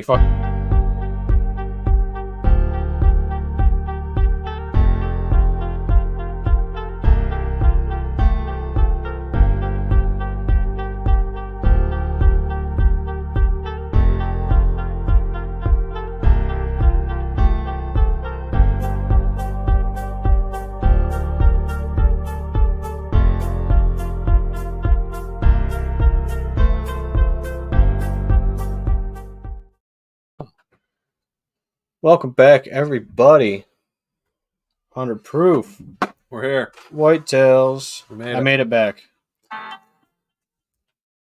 Fuck. Welcome back, everybody. 100 proof. We're here. Whitetails. I made it back.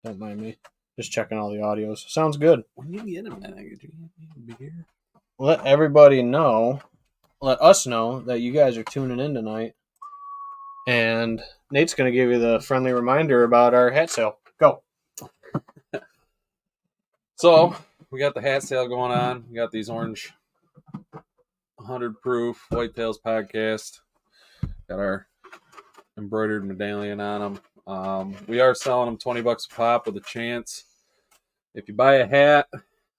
Don't mind me. Just checking all the audios. Sounds good. When you get a beer? Let everybody know, let us know that you guys are tuning in tonight. And Nate's going to give you the friendly reminder about our hat sale. Go. So, we got the hat sale going on. We got these orange 100 proof Whitetails podcast. Got our embroidered medallion on them. We are selling them $20 a pop with a chance. If you buy a hat,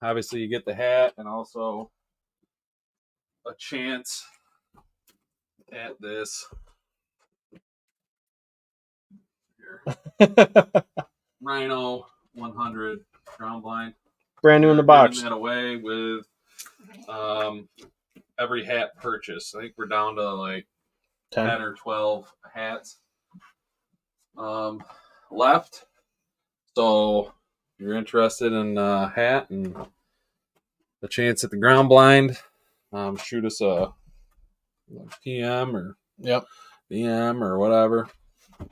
obviously you get the hat and also a chance at this Rhino 100 ground blind. Brand new in the box. Giving that away with every hat purchase. I think we're down to like 10 or 12 hats left. So if you're interested in a hat and a chance at the ground blind, shoot us a PM or DM or whatever.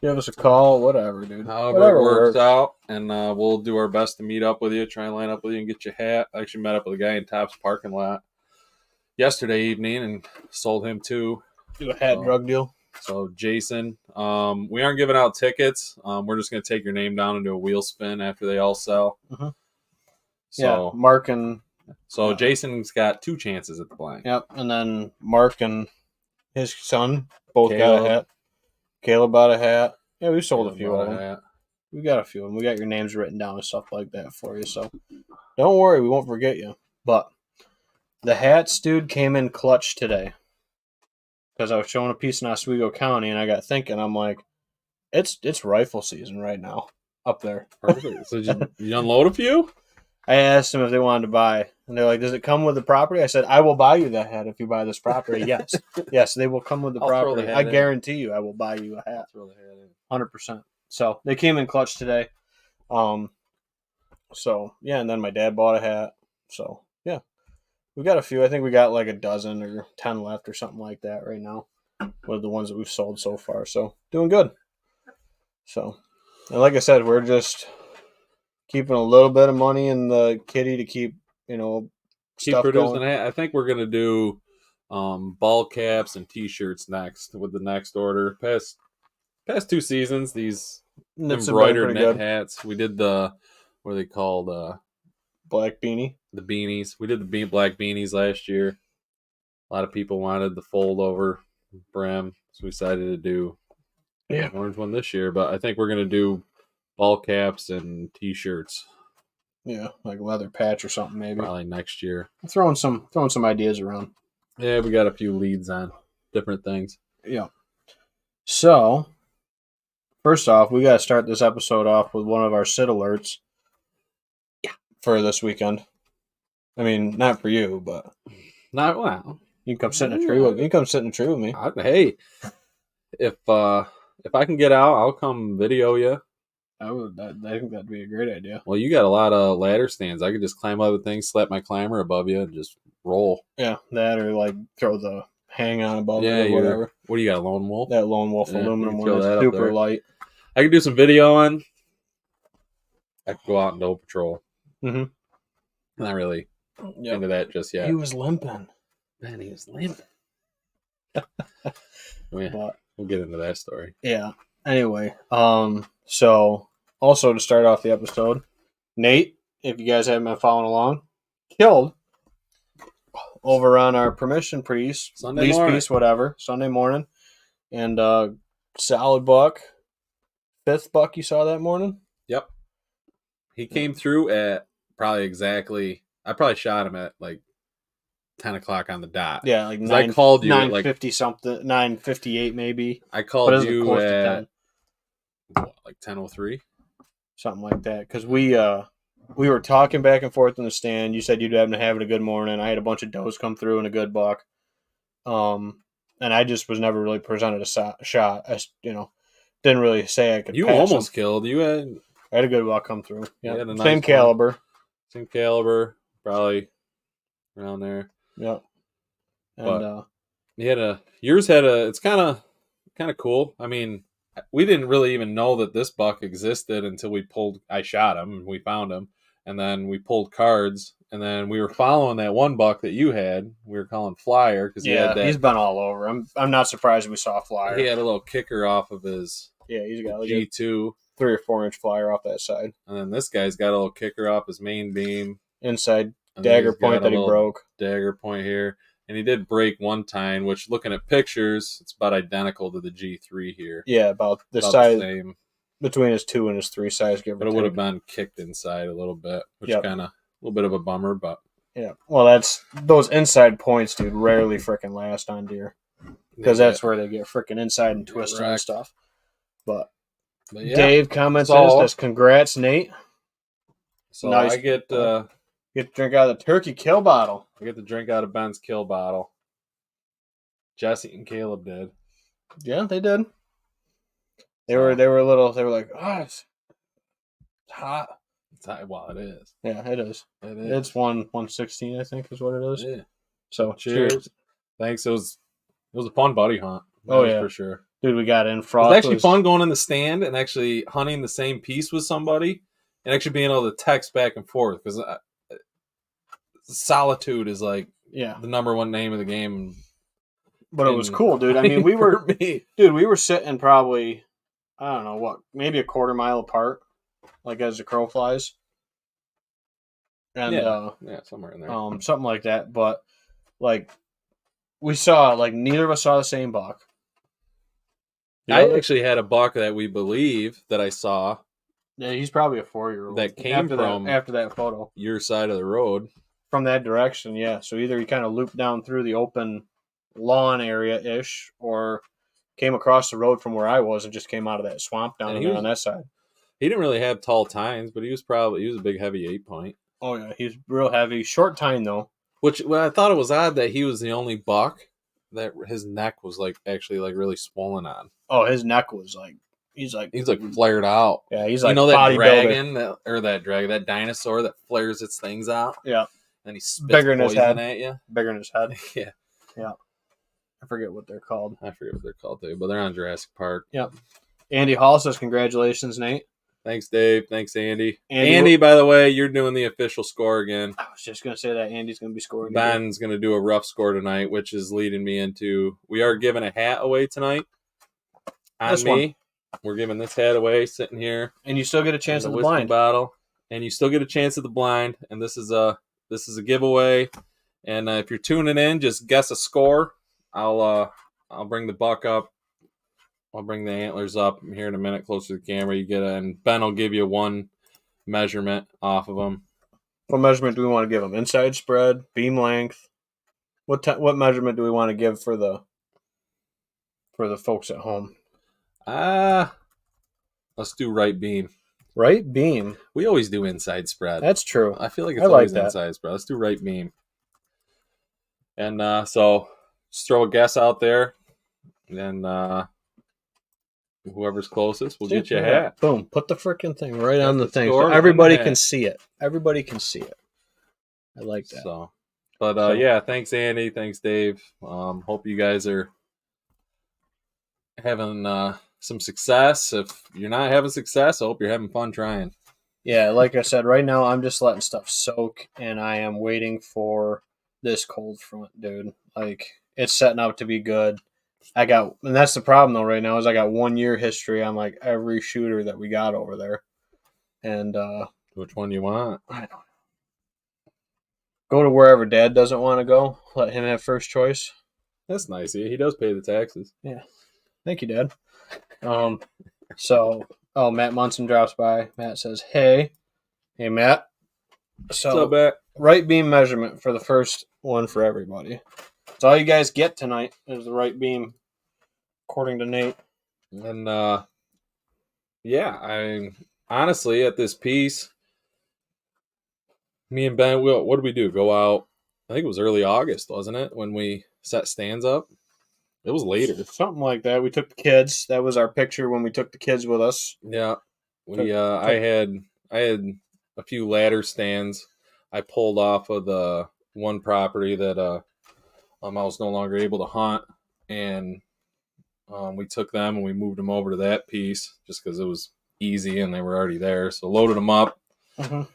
Give us a call, whatever, dude. However it works out, and we'll do our best to meet up with you, try and line up with you and get your hat. I actually met up with a guy in Top's parking lot yesterday evening and sold him too. Do a hat drug deal. So Jason, we aren't giving out tickets. We're just going to take your name down and do a wheel spin after they all sell. Mm-hmm. So Mark and... So Jason's got 2 chances at the blind. Yep, and then Mark and his son both got a hat. Caleb bought a hat. Yeah, we sold a few of them. We got a few of them. We got your names written down and stuff like that for you. So don't worry, we won't forget you. But the hats, dude, came in clutch today. Because I was showing a piece in Oswego County, and I got thinking, I'm like, it's rifle season right now up there. Perfect. So you unload a few? I asked them if they wanted to buy. And they're like, does it come with the property? I said, I will buy you that hat if you buy this property. Yes. Yes, they will come with the property. I guarantee you I will buy you a hat. 100%. So they came in clutch today. So, yeah, and then my dad bought a hat. So, yeah. We got a few. I think we got like a dozen or 10 left or something like that right now with the ones that we've sold so far. So, doing good. So, and like I said, we're just keeping a little bit of money in the kitty to keep stuff producing going. I think we're gonna do ball caps and T-shirts next with the next order. Past 2 seasons, these embroidered knit hats. We did the what are they called? Black beanie. The beanies. We did the black beanies last year. A lot of people wanted the fold over brim, so we decided to do an orange one this year. But I think we're gonna do ball caps and T-shirts. Yeah, like a leather patch or something maybe. Probably next year. Throwing some ideas around. Yeah, we got a few leads on different things. Yeah. So, first off, we got to start this episode off with one of our sit alerts. Yeah. For this weekend. I mean, not for you, but not wow. You can come sit in a tree with me. You come sit in a tree with me. Hey, if I can get out, I'll come video you. I think that'd be a great idea. Well, you got a lot of ladder stands. I could just climb other things, slap my climber above you, and just roll. Yeah, that or like throw the hang on above it or whatever. What do you got, a Lone Wolf? That Lone Wolf aluminum one is super light. I could do some video on. I could go out and do patrol. Mm-hmm. Not really into that just yet. He was limping. Man, he was limping. We'll get into that story. Yeah. Anyway, so also to start off the episode, Nate, if you guys haven't been following along, killed over on our permission piece, Sunday morning, and solid buck, 5th buck you saw that morning. Yep, he came through at probably exactly I probably shot him at like 10 o'clock on the dot. Yeah, like I called you 9:50 something, 9:58 maybe. I called you close at to 10. What, like 10:03, something like that. Because we were talking back and forth in the stand. You said you'd have having a good morning. I had a bunch of does come through and a good buck. And I just was never really presented a shot. I didn't really say I could. You pass almost him. killed. I had a good buck come through. Yeah, had a nice same one. caliber. Same caliber, probably around there. Yep. And yours had a. It's kind of cool. I mean, we didn't really even know that this buck existed until I shot him and we found him, and then we pulled cards, and then we were following that one buck that you had. We were calling Flyer because he's been all over. I'm not surprised we saw Flyer. He had a little kicker off of his. Yeah, he's got like G2, 3 or 4 inch flyer off that side, and then this guy's got a little kicker off his main beam inside dagger point that he broke. Dagger point here. And he did break one tine, which, looking at pictures, it's about identical to the G3 here. Yeah, about the size same. Between his 2 and his 3 size, but it would have been kicked inside a little bit, which kind of a little bit of a bummer. But yeah, well, that's those inside points, dude. Rarely freaking last on deer because that's where they get freaking inside and twisted and stuff. But yeah, Dave comments says, "Congrats, Nate." So nice. I get to drink out of the turkey kill bottle. I get to drink out of Ben's kill bottle. Jesse and Caleb did. Yeah, they did. They were a little. They were like, "Oh, it's hot." It's hot. Well, it is. Yeah, it is. It is. It's 116, I think, is what it is. Yeah. So cheers. Thanks. It was a fun buddy hunt. For sure, dude. We got in. Frost. It was actually fun going in the stand and actually hunting the same piece with somebody, and actually being able to text back and forth because solitude is like the number one name of the game. But it was cool, dude. I mean, we were sitting probably, I don't know what, maybe a quarter mile apart, like as the crow flies. And somewhere in there. Something like that. But like we saw, like neither of us saw the same buck. I actually had a buck that we believe that I saw. Yeah, he's probably a 4-year-old. That came after that photo. Your side of the road. From that direction, yeah. So either he kind of looped down through the open lawn area-ish or came across the road from where I was and just came out of that swamp down there on that side. He didn't really have tall tines, but he was a big, heavy 8-point. Oh, yeah. He's real heavy. Short tine, though. I thought it was odd that he was the only buck that his neck was actually really swollen on. Oh, his neck was he's flared out. Yeah, he's like, you know, that dragon that dinosaur that flares its things out. Yeah, and he spits bigger in his head at you. Bigger in his head. Yeah. I forget what they're called. Too, but they're on Jurassic Park. Yep. Andy Hall says, "Congratulations, Nate." Thanks, Dave. Thanks, Andy. Andy, by the way, you're doing the official score again. I was just gonna say that Andy's gonna be scoring. Ben's gonna do a rough score tonight, which is leading me into we are giving a hat away tonight. We're giving this hat away, sitting here, and you still get a chance at the blind bottle, and you still get a chance at the blind. And this is a giveaway. And if you're tuning in, just guess a score. I'll bring the buck up. I'll bring the antlers up here in a minute, closer to the camera. You get and Ben will give you one measurement off of them. What measurement do we want to give them? Inside spread, beam length. What measurement do we want to give for the folks at home? Let's do right beam. Right beam. We always do inside spread. That's true. I feel like it's always inside spread. Let's do right beam. And so just throw a guess out there, and whoever's closest will get you a hat. Boom! Put the freaking thing right on the thing, so everybody can see it. Everybody can see it. I like that. But thanks, Andy. Thanks, Dave. Hope you guys are having some success. If you're not having success, I hope you're having fun trying. Yeah, like I said, right now I'm just letting stuff soak, and I am waiting for this cold front, dude. Like, it's setting up to be good. And that's the problem though right now is I got 1 year history on like every shooter that we got over there. And which one you want? I don't know. Go to wherever Dad doesn't want to go. Let him have first choice. That's nice. He does pay the taxes. Yeah. Thank you, Dad. Matt Munson drops by. Matt says, Hey, Matt. So right beam measurement for the first one for everybody. That's all you guys get tonight is the right beam, according to Nate. And I honestly at this piece, me and Ben, what did we do? Go out. I think it was early August, wasn't it, when we set stands up? It was later, something like that. We took the kids. That was our picture when we took the kids with us. Yeah, I had a few ladder stands I pulled off of the one property that I was no longer able to hunt, and we took them and we moved them over to that piece just because it was easy and they were already there. So loaded them up, and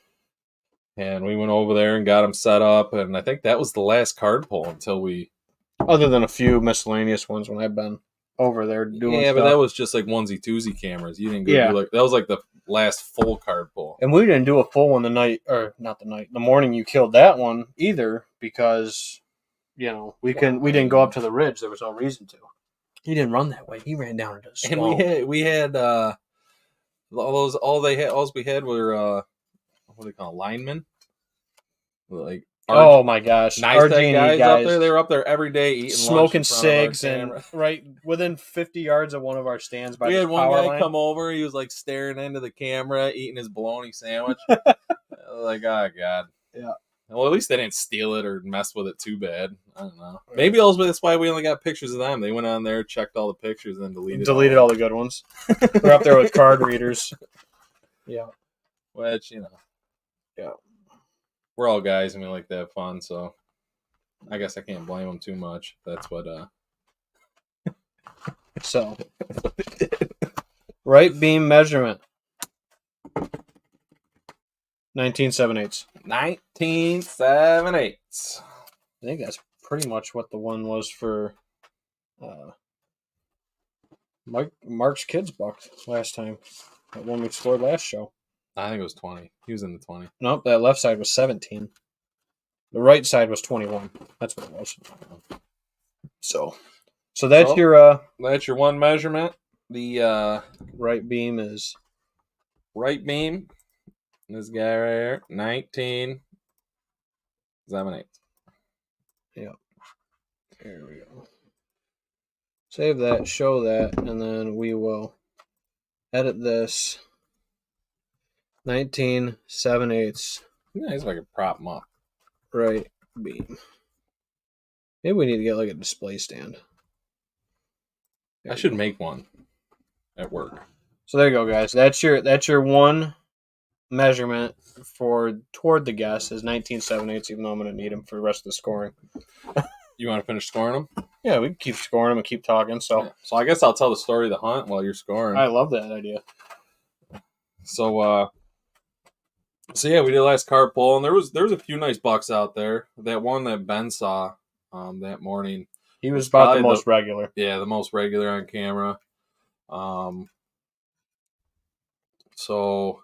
we went over there and got them set up. And I think that was the last card pull until we. Other than a few miscellaneous ones when I've been over there doing stuff. But that was just like onesie twosie cameras. You didn't go do that was like the last full card pull. And we didn't do a full one the morning you killed that one either because we didn't go up to the ridge. There was no reason to. He didn't run that way. He ran down into the swamp. And we had all we had were what do they call linemen? Like oh my gosh, nice guys up there. They were up there every day eating, smoking cigs, and right within 50 yards of one of our stands. We had one guy come over. He was like staring into the camera, eating his bologna sandwich. Like, oh god, yeah. Well, at least they didn't steal it or mess with it too bad. I don't know. Maybe that's why we only got pictures of them. They went on there, checked all the pictures, and then deleted all the good ones. We're up there with card readers. Yeah, which yeah. We're all guys and we like to have fun, so I guess I can't blame them too much. That's what. So, right beam measurement. 19.7/8. 19.7/8. I think that's pretty much what the one was for Mark's kids bucked last time. That one we explored last show. I think it was 20. He was in the 20. Nope, that left side was 17. The right side was 21. That's what it was. So that's your one measurement. The right beam is right beam. This guy right here, 19.7/8. Yeah. There we go. Save that, show that, and then we will edit this. 19.7/8. Yeah, he's like a prop him up. Right beam. Maybe we need to get like a display stand. I should make one at work. So there you go, guys. That's your one measurement toward the guess is 19.7/8, even though I'm going to need them for the rest of the scoring. You want to finish scoring them? Yeah, we can keep scoring them and keep talking. So I guess I'll tell the story of the hunt while you're scoring. I love that idea. So yeah, we did the last card pull, and there was a few nice bucks out there. That one that Ben saw that morning, he was about the most regular. Yeah, the most regular on camera. So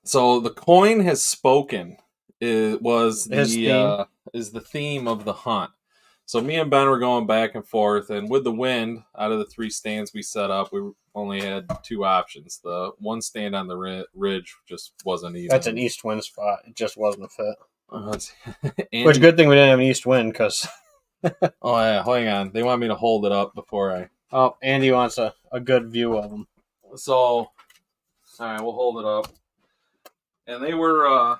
the coin has spoken. Is the theme of the hunt. So me and Ben were going back and forth, and with the wind, out of the 3 stands we set up, we only had 2 options. The one stand on the ridge just wasn't even. That's an east wind spot. It just wasn't a fit. Which good thing we didn't have an east wind, because. Oh yeah, hang on. They want me to hold it up before I. Oh, Andy wants a good view of them. So, all right, we'll hold it up. And they were.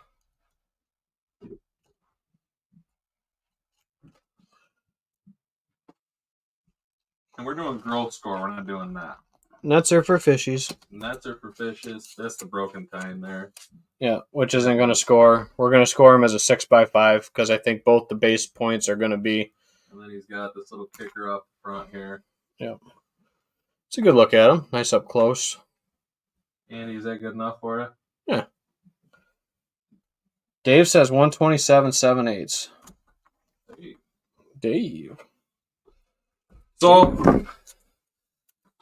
And we're doing growth score. We're not doing that. Nuts are for fishies. Nuts are for fishes. That's the broken tine there. Yeah, which isn't going to score. We're going to score him as a 6x5 because I think both the base points are going to be. And then he's got this little kicker up front here. Yeah. It's a good look at him. Nice up close. Andy, is that good enough for you? Yeah. Dave says 127.7/8. Dave. So,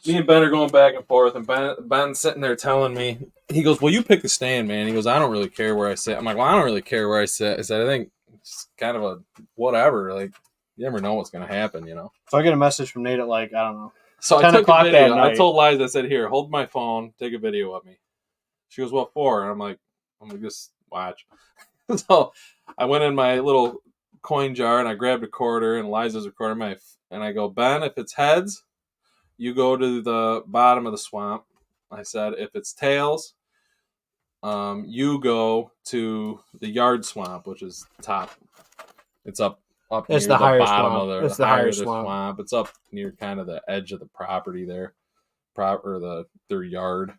me and Ben are going back and forth, and Ben's sitting there telling me, he goes, well, you pick the stand, man. He goes, I don't really care where I sit. I'm like, well, I don't really care where I sit. I said, I think it's kind of a whatever. Like, you never know what's going to happen, So I get a message from Nate at I don't know. So I took a video. I told Liza, I said, here, hold my phone, take a video of me. She goes, what for? And I'm like, just watch. So I went in my little coin jar and I grabbed a quarter, and Liza's recording and I go, Ben, if it's heads, you go to the bottom of the swamp. I said, if it's tails, you go to the yard swamp, which is top. It's up it's near the higher bottom swamp. of It's the higher swamp. It's up near kind of the edge of the property there, their yard.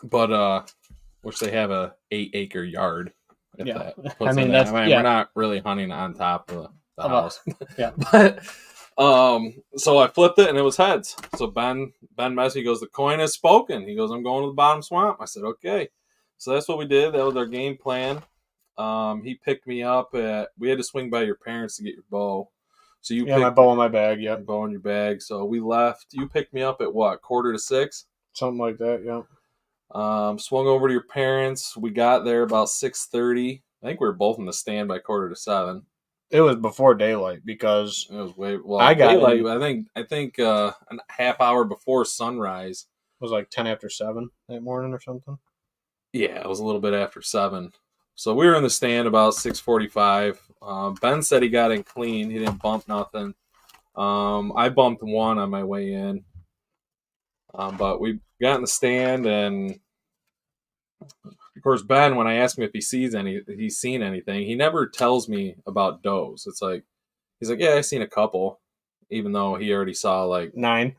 But which they have a 8-acre yard. Yeah, we're not really hunting on top of the house. Yeah, but so I flipped it and it was heads. So Ben Messi, he goes, the coin has spoken. He goes, I'm going to the bottom swamp. I said, okay. So that's what we did. That was our game plan. He picked me up we had to swing by your parents to get your bow. So my bow in my bag. Yeah, bow in your bag. So we left. You picked me up at what, 5:45? Something like that. Yeah. Swung over to your parents. We got there about 6:30. I think we were both in the stand by 6:45. It was before daylight because it was way well. I got daylight. I think a half hour before sunrise. It was like 10 after 7 that morning or something. Yeah, it was a little bit after 7. So we were in the stand about 6:45. Ben said he got in clean. He didn't bump nothing. I bumped one on my way in. But we got in the stand, and of course, Ben, when I ask him if he's seen anything, he never tells me about does. It's like, he's like, yeah, I've seen a couple, even though he already saw like 9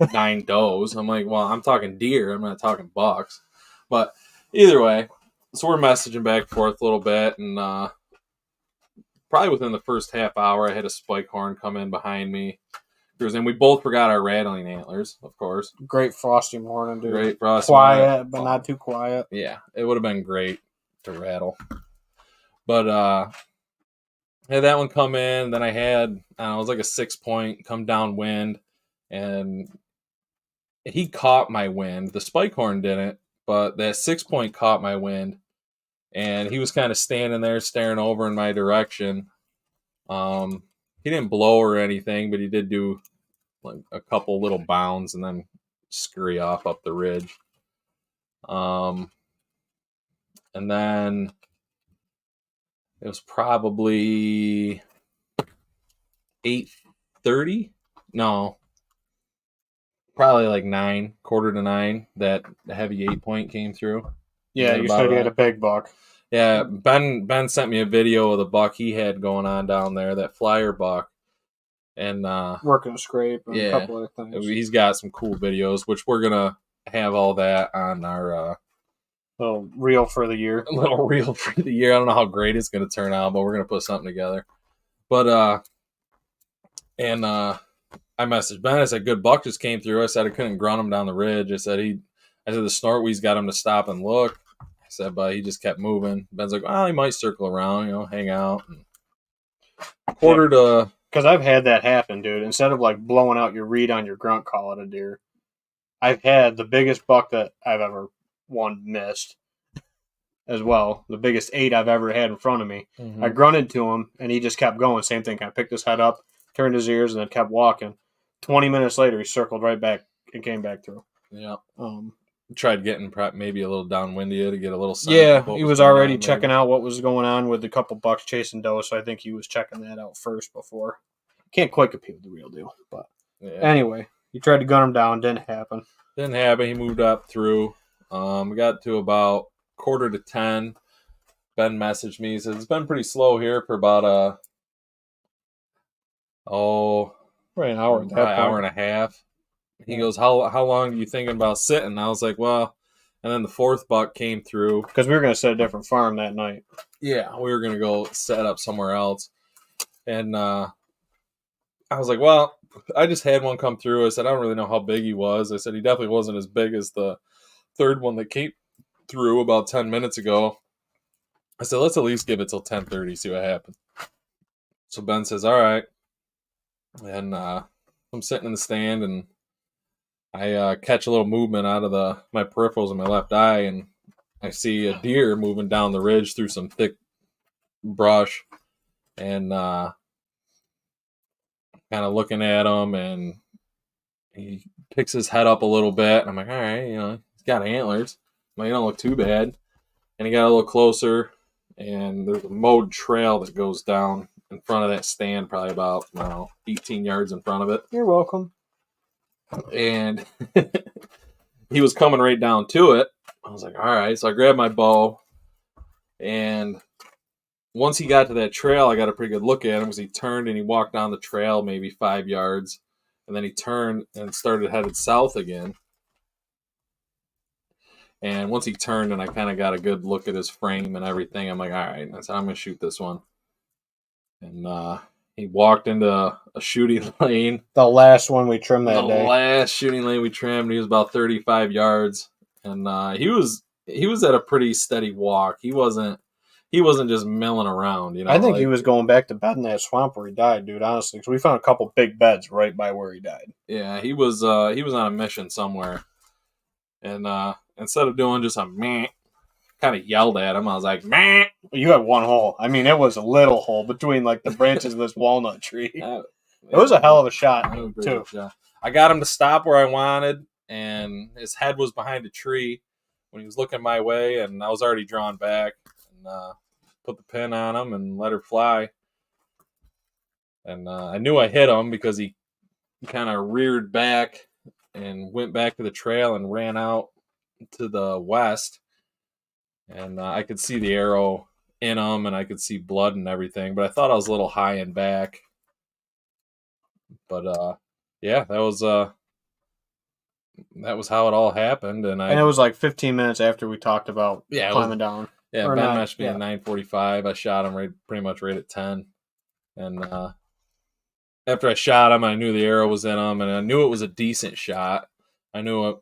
does. I'm like, well, I'm talking deer. I'm not talking bucks. But either way, so we're messaging back and forth a little bit, and probably within the first half hour, I had a spike horn come in behind me. And we both forgot our rattling antlers, of course. Great frosty morning, dude. Great frosty quiet, morning. But not too quiet. Yeah, it would have been great to rattle. But I had that one come in. Then I had, it was like a 6-point come downwind, and he caught my wind. The spike horn didn't, but that 6-point caught my wind, and he was kind of standing there staring over in my direction. He didn't blow or anything, but he did do like a couple little bounds and then scurry off up the ridge. And then it was probably 8:30. No, probably like 9, 8:45. That heavy 8-point came through. Yeah, you said he had a big buck. Yeah, Ben sent me a video of the buck he had going on down there, that flyer buck. And working a scrape and a couple other things. He's got some cool videos, which we're gonna have all that on our little reel for the year. I don't know how great it's gonna turn out, but we're gonna put something together. But I messaged Ben. I said, good buck just came through. I said I couldn't grunt him down the ridge. I said the snortweed's got him to stop and look. I said, but he just kept moving. Ben's like, well, he might circle around, hang out. And because I've had that happen, dude. Instead of like blowing out your reed on your grunt call at a deer, I've had the biggest buck that I've ever missed as well. The biggest 8 I've ever had in front of me. Mm-hmm. I grunted to him, and he just kept going. Same thing. Kind of picked his head up, turned his ears, and then kept walking. 20 minutes later, he circled right back and came back through. Yeah. Tried getting maybe a little downwindy to get a little sense. Yeah, he was already checking out what was going on with a couple bucks chasing doe, so I think he was checking that out first before. Can't quite compete with the real deal, but anyway, he tried to gun him down, didn't happen. He moved up through. We got to about 9:45. Ben messaged me. He says, it's been pretty slow here for about an hour and a half. He goes, how long are you thinking about sitting? I was like, well, and then the 4th buck came through. Because we were going to set a different farm that night. Yeah, we were going to go set up somewhere else. And I was like, well, I just had one come through. I said, I don't really know how big he was. I said, he definitely wasn't as big as the 3rd one that came through about 10 minutes ago. I said, let's at least give it till 10:30, see what happens. So Ben says, all right. And I'm sitting in the stand, and I catch a little movement out of my peripherals in my left eye, and I see a deer moving down the ridge through some thick brush, and kind of looking at him, and he picks his head up a little bit, and I'm like, all right, he's got antlers. He don't look too bad. And he got a little closer, and there's a mowed trail that goes down in front of that stand, probably about, I don't know, 18 yards in front of it. You're welcome. And he was coming right down to it. I was like, all right. So I grabbed my bow, and once he got to that trail, I got a pretty good look at him because he turned and he walked down the trail maybe 5 yards, and then he turned and started headed south again. And once he turned and I kind of got a good look at his frame and everything, I'm like, all right, that's how I'm going to shoot this one. And he walked into a shooting lane. The last one we trimmed that day. The last shooting lane we trimmed, he was about 35 yards. And he was at a pretty steady walk. He wasn't just milling around, you know. I think he was going back to bed in that swamp where he died, dude, honestly. Because we found a couple big beds right by where he died. Yeah, he was on a mission somewhere. And instead of doing just a meh, kind of yelled at him. I was like, meh. You had one hole. I mean, it was a little hole between like the branches of this walnut tree. It was a hell of a shot, too. Shot. I got him to stop where I wanted, and his head was behind a tree when he was looking my way, and I was already drawn back. And put the pin on him and let her fly. And I knew I hit him because he kind of reared back and went back to the trail and ran out to the west. And I could see the arrow in him, and I could see blood and everything. But I thought I was a little high and back. But yeah, that was how it all happened. And it was like 15 minutes after we talked about climbing down. Yeah, Ben matched me at 9:45. I shot him pretty much right at 10. And after I shot him, I knew the arrow was in him, and I knew it was a decent shot. I knew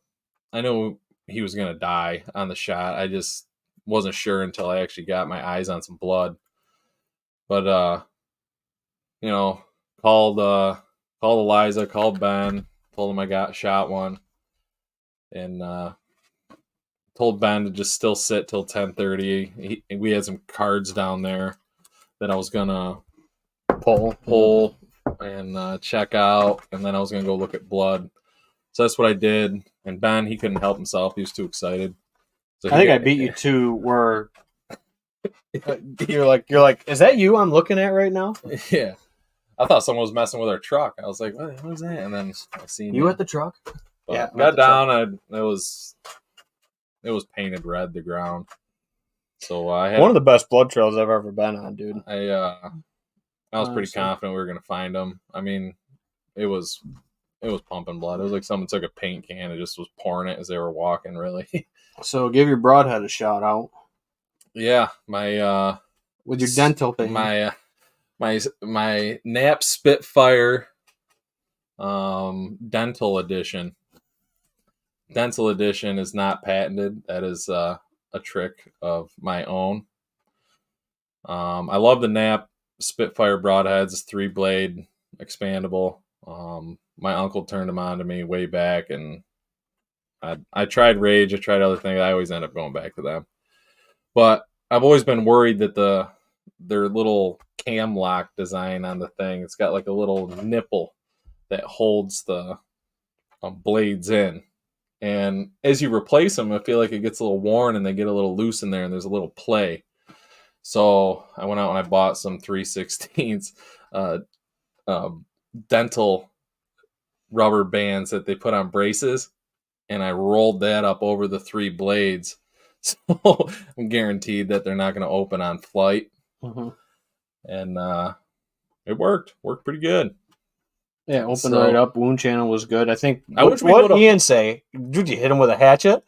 he was gonna die on the shot. I just wasn't sure until I actually got my eyes on some blood. But called Eliza, called Ben, told him I shot one, and told Ben to just still sit till 10:30. We had some cards down there that I was gonna pull and check out, and then I was gonna go look at blood. So that's what I did. And Ben, he couldn't help himself; he was too excited. So I think I beat you to where you're like, is that you I'm looking at right now? Yeah. I thought someone was messing with our truck. I was like, what was that? And then I seen you at the truck. But yeah, got down. It was painted red, the ground. So I had one of the best blood trails I've ever been on, dude. I was pretty confident we were gonna find them. I mean, it was pumping blood. It was like someone took a paint can and just was pouring it as they were walking. Really. So give your broadhead a shout out. Yeah, my with your dental thing. My NAPES Spitfire dental edition. Dental edition is not patented. That is a trick of my own. I love the NAP Spitfire broadheads. It's 3-blade, expandable. My uncle turned them on to me way back, and I tried Rage. I tried other things. I always end up going back to them. But I've always been worried that their little cam lock design on the thing, it's got like a little nipple that holds the blades in. And as you replace them, I feel like it gets a little worn and they get a little loose in there, and there's a little play. So I went out and I bought some 3/16 dental rubber bands that they put on braces, and I rolled that up over the 3 blades. So I'm guaranteed that they're not going to open on flight. Mm-hmm. And it worked pretty good. Yeah, opened right up. Wound channel was good. I think. What Ian say? Did you hit him with a hatchet?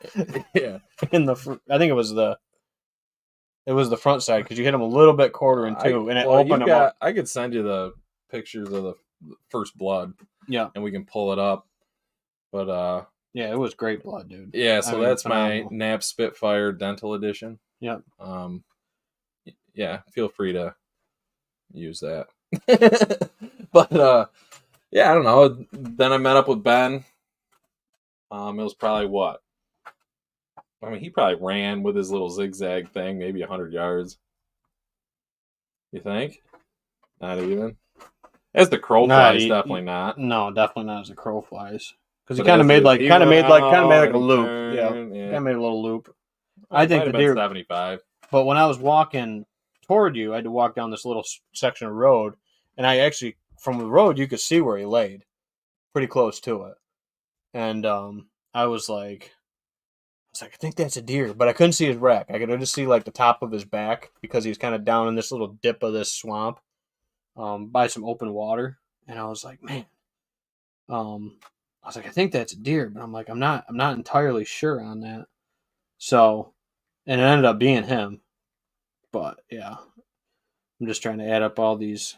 Yeah. I think it was the front side because you hit him a little bit quartering too, and it opened him up. I could send you the pictures of the first blood. Yeah, and we can pull it up. But yeah, it was great blood, dude. Yeah, so that's phenomenal. My NAP Spitfire Dental Edition. Yeah. Yeah, feel free to use that. But yeah, I don't know. Then I met up with Ben. It was probably what? I mean, he probably ran with his little zigzag thing, maybe 100 yards. You think? Not even. As the crow flies, definitely not. No, definitely not as the crow flies. Because he kind of made like a loop. Turned, Yeah, kind of made a little loop. I think the deer 75. But when I was walking toward you, I had to walk down this little section of road, and I actually, from the road, you could see where he laid, pretty close to it. And I was like, I think that's a deer, but I couldn't see his rack. I could just see like the top of his back because he's kind of down in this little dip of this swamp, by some open water. And I was like, man, I was like, I think that's a deer, but I'm like, I'm not entirely sure on that. So, and it ended up being him. But yeah, I'm just trying to add up all these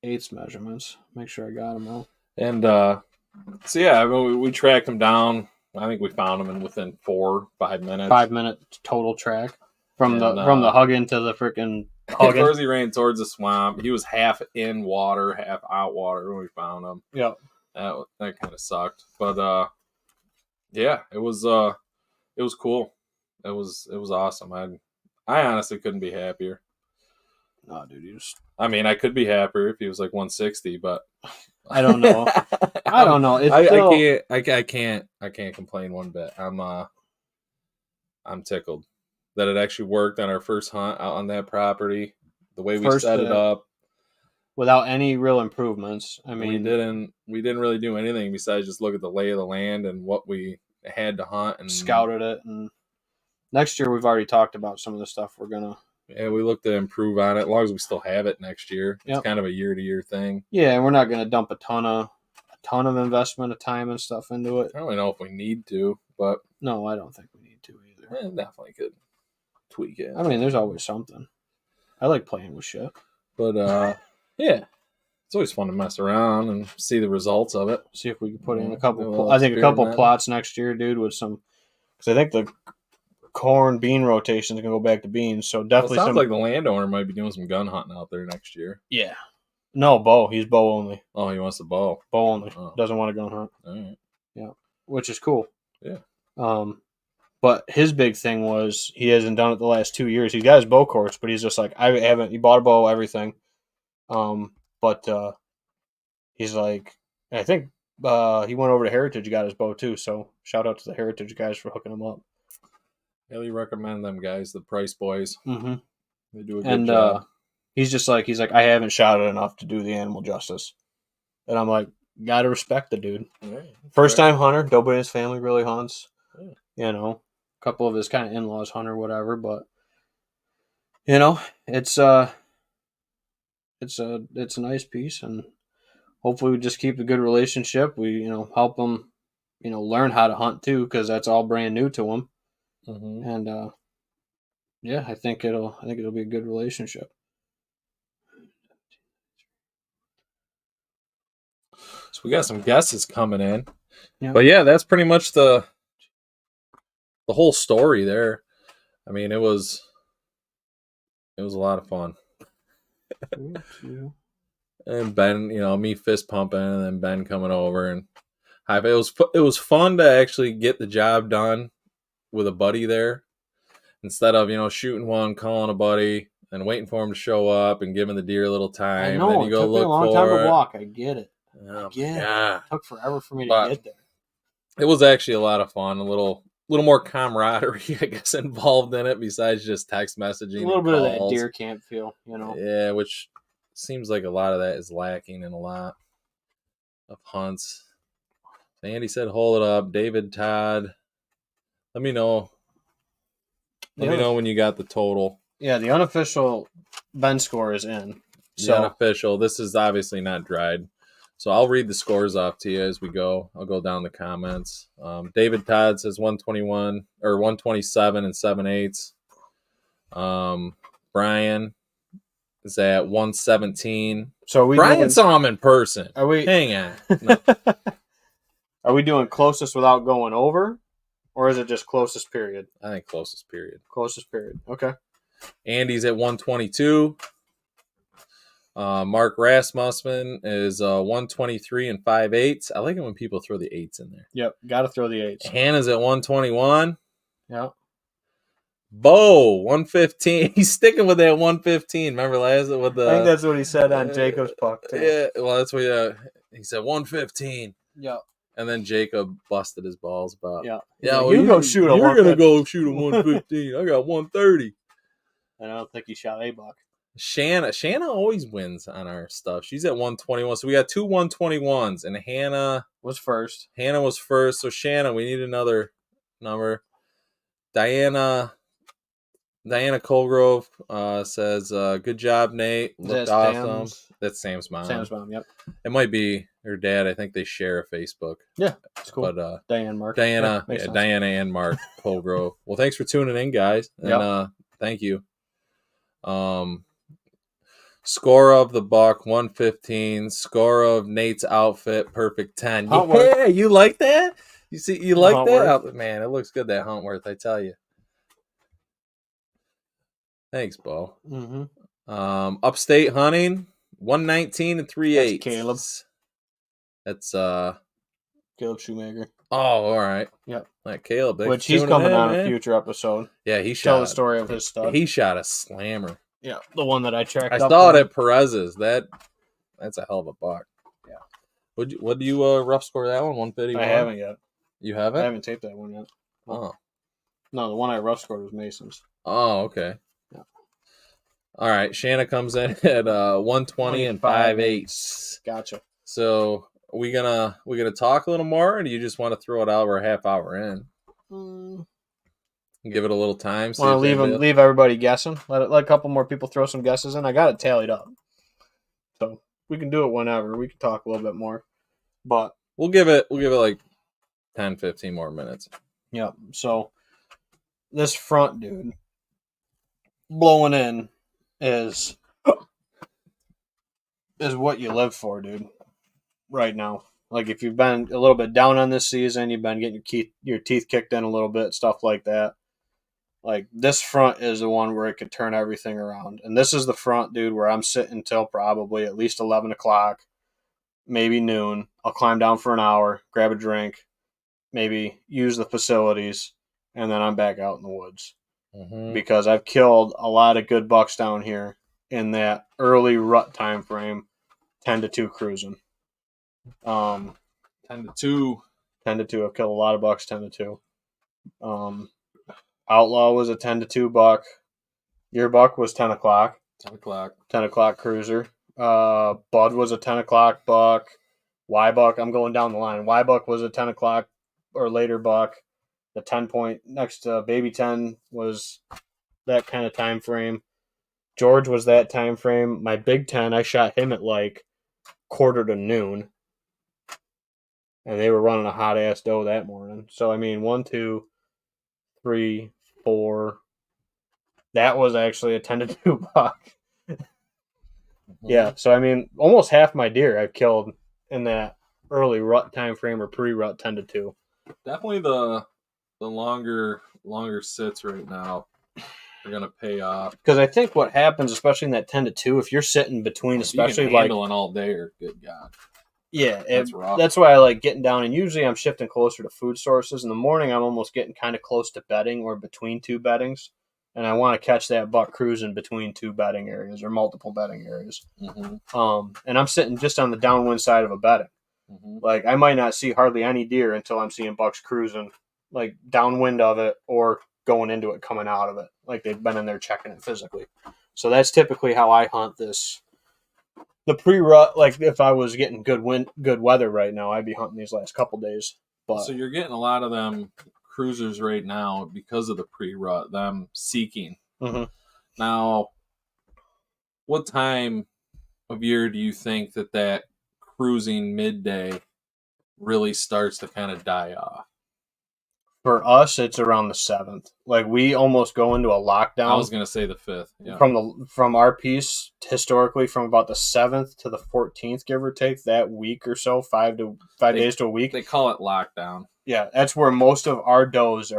eighths measurements, make sure I got them all. And so yeah, we tracked him down. I think we found him within 4-5 minutes. 5 minute total track from the hugging to the freaking hugging. First he ran towards the swamp. He was half in water, half out water when we found him. Yeah, that kind of sucked, but yeah, it was cool. It was awesome. I honestly couldn't be happier. No, dude, I could be happier if he was like 160, but I don't know. I don't know. I can't complain one bit. I'm tickled that it actually worked on our first hunt out on that property. The way we set it up, without any real improvements. I mean, we didn't really do anything besides just look at the lay of the land and what we had to hunt and scouted it. And next year, we've already talked about some of the stuff we're gonna. Yeah, we look to improve on it as long as we still have it next year. It's kind of a year-to-year thing. Yeah, and we're not going to dump a ton of investment of time and stuff into it. I don't really know if we need to, but no, I don't think we need to either. Definitely could tweak it. I mean, there's always something. I like playing with shit, but yeah, it's always fun to mess around and see the results of it. See if we can put in a couple. I think a couple plots next year, dude, with some. Because I think the corn bean rotation is gonna go back to beans, so definitely. It sounds like the landowner might be doing some gun hunting out there next year. Yeah, no bow. He's bow only. Oh, he wants the bow. Bow only. Doesn't want to gun hunt. All right. Yeah, which is cool. Yeah. But his big thing was he hasn't done it the last 2 years. He got his bow course, but he's just like I haven't. He bought a bow, everything. But he's like, I think he went over to Heritage, got his bow too. So shout out to the Heritage guys for hooking him up. Highly recommend them guys, the Price Boys. Mm-hmm. They do a good job. He's like, I haven't shot it enough to do the animal justice. And I'm like, gotta respect the dude. Yeah, first time hunter, nobody in his family really hunts. Yeah. You know, a couple of his kind of in-laws hunt or whatever, but you know, it's a nice piece, and hopefully we just keep a good relationship. We help them, learn how to hunt too, because that's all brand new to them. Mm-hmm. And yeah, I think it'll be a good relationship. So we got some guesses coming in, but yeah, that's pretty much the whole story there. I mean, it was a lot of fun. And Ben, me fist pumping, and then Ben coming over, and it was fun to actually get the job done with a buddy there, instead of shooting one, calling a buddy, and waiting for him to show up and giving the deer a little time. I know, and then you go took me a long time to walk. I get it. Oh, yeah, it took forever for me to get there. It was actually a lot of fun. A little more camaraderie, I guess, involved in it besides just text messaging. A little bit of that deer camp feel, Yeah, which seems like a lot of that is lacking in a lot of hunts. Andy said, "Hold it up, David Todd. Let me know. Let me know when you got the total." Yeah, the unofficial Ben score is in. So the unofficial. This is obviously not dried. So I'll read the scores off to you as we go. I'll go down the comments. David Todd says 121 or 127 and 7/8. Brian is at 117. So Brian saw him in person. Are we? Hang on. No. Are we doing closest without going over, or is it just closest period? I think closest period. Closest period. Okay. Andy's at 122. Mark Rasmussen is 123 and 5/8. I like it when people throw the 8s in there. Yep, got to throw the 8s. Hannah's at 121. Yep. Bo 115. He's sticking with that 115. Remember last with the? I think that's what he said on Jacob's puck too. Yeah, well that's what he said 115. Yep. And then Jacob busted his balls about. Yeah. Yeah. Well, go shoot. You're gonna go shoot a 115. I got 130. And I don't think he shot a buck. Shanna always wins on our stuff. She's at 121. So we got 2 121s, and Hannah was first. So Shanna, we need another number. Diana Colgrove says, "Good job, Nate. Looked awesome." That's Sam's mom. Sam's mom. Yep. It might be her dad. I think they share a Facebook. Yeah, it's cool. But Diana and Mark Colgrove. Well, thanks for tuning in, guys, and thank you. Score of the buck 115. Score of Nate's outfit perfect 10. Yeah, you like that? You like that? Man, it looks good, that Huntworth, I tell you. Thanks, Bo. Mm-hmm. Upstate hunting 119 and 3/8. Caleb. That's Caleb Shoemaker. Oh, all right. Yep. Like Caleb, which he's coming on a future episode. Yeah, tell the story of his stuff. He shot a slammer. Yeah, the one that I tracked. I saw it at Perez's. That's a hell of a buck. Yeah. What do you rough score that one? 151? I haven't yet. You haven't? I haven't taped that one yet. Oh. No, the one I rough scored was Mason's. Oh, okay. Yeah. All right. Shanna comes in at 120 and 5/8. Gotcha. So we gonna talk a little more, or do you just want to throw it out? We're a half hour in. Give it a little time. Want to leave everybody guessing? Let a couple more people throw some guesses in. I got it tallied up, so we can do it whenever. We can talk a little bit more, but we'll give it like 10, 15 more minutes. Yep. So this front dude blowing in is what you live for, dude. Right now, like if you've been a little bit down on this season, you've been getting your teeth kicked in a little bit, stuff like that. Like this front is the one where it could turn everything around. And this is the front, dude, where I'm sitting till probably at least 11 o'clock, maybe noon. I'll climb down for an hour, grab a drink, maybe use the facilities, and then I'm back out in the woods. Mm-hmm. Because I've killed a lot of good bucks down here in that early rut time frame, 10 to 2 cruising. 10 to 2. 10 to 2. I've killed a lot of bucks 10 to 2. Outlaw was a 10 to 2 buck. Your buck was 10 o'clock. 10 o'clock. 10 o'clock cruiser. Bud was a 10 o'clock buck. Y buck, I'm going down the line. Y buck was a 10 o'clock or later buck. The 10 point next to baby 10 was that kind of time frame. George was that time frame. My big 10, I shot him at like quarter to noon. And they were running a hot ass doe that morning. So, I mean, 1, 2, 3, 4. That was actually a 10 to 2 buck. Yeah, so I mean, almost half my deer I've killed in that early rut time frame or pre-rut 10 to 2. Definitely the longer sits right now are gonna pay off. Because I think what happens, especially in that 10 to 2, if you're sitting between, especially you can handling all day, or good God. Yeah, that's why I like getting down, and usually I'm shifting closer to food sources. In the morning, I'm almost getting kind of close to bedding or between 2 beddings, and I want to catch that buck cruising between 2 bedding areas or multiple bedding areas. Mm-hmm. And I'm sitting just on the downwind side of a bedding. Mm-hmm. Like I might not see hardly any deer until I'm seeing bucks cruising, like downwind of it or going into it, coming out of it, like they've been in there checking it physically. So that's typically how I hunt this. The pre-rut, like if I was getting good weather right now, I'd be hunting these last couple days. But so you're getting a lot of them cruisers right now because of the pre-rut, them seeking. Mm-hmm. Now, what time of year do you think that cruising midday really starts to kind of die off? For us, it's around the 7th. Like we almost go into a lockdown. I was going to say the 5th. Yeah. From our piece, historically, from about the 7th to the 14th, give or take, that week or so, 5 days to a week. They call it lockdown. Yeah, that's where most of our does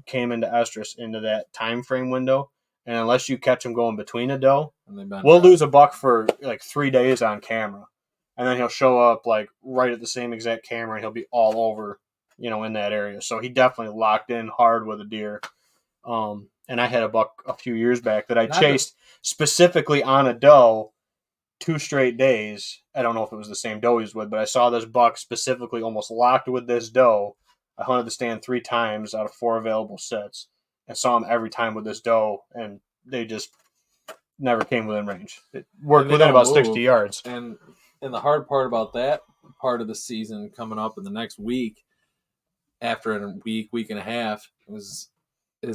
came into estrus into that time frame window. And unless you catch them going between a doe, we'll lose a buck for like 3 days on camera. And then he'll show up like right at the same exact camera and he'll be all over, in that area. So he definitely locked in hard with a deer. And I had a buck a few years back that I chased specifically on a doe 2 straight days. I don't know if it was the same doe he was with, but I saw this buck specifically almost locked with this doe. I hunted the stand 3 times out of 4 available sets and saw him every time with this doe, and they just never came within range. It worked within about 60 yards. And the hard part about that part of the season coming up in the next week, after a week and a half, is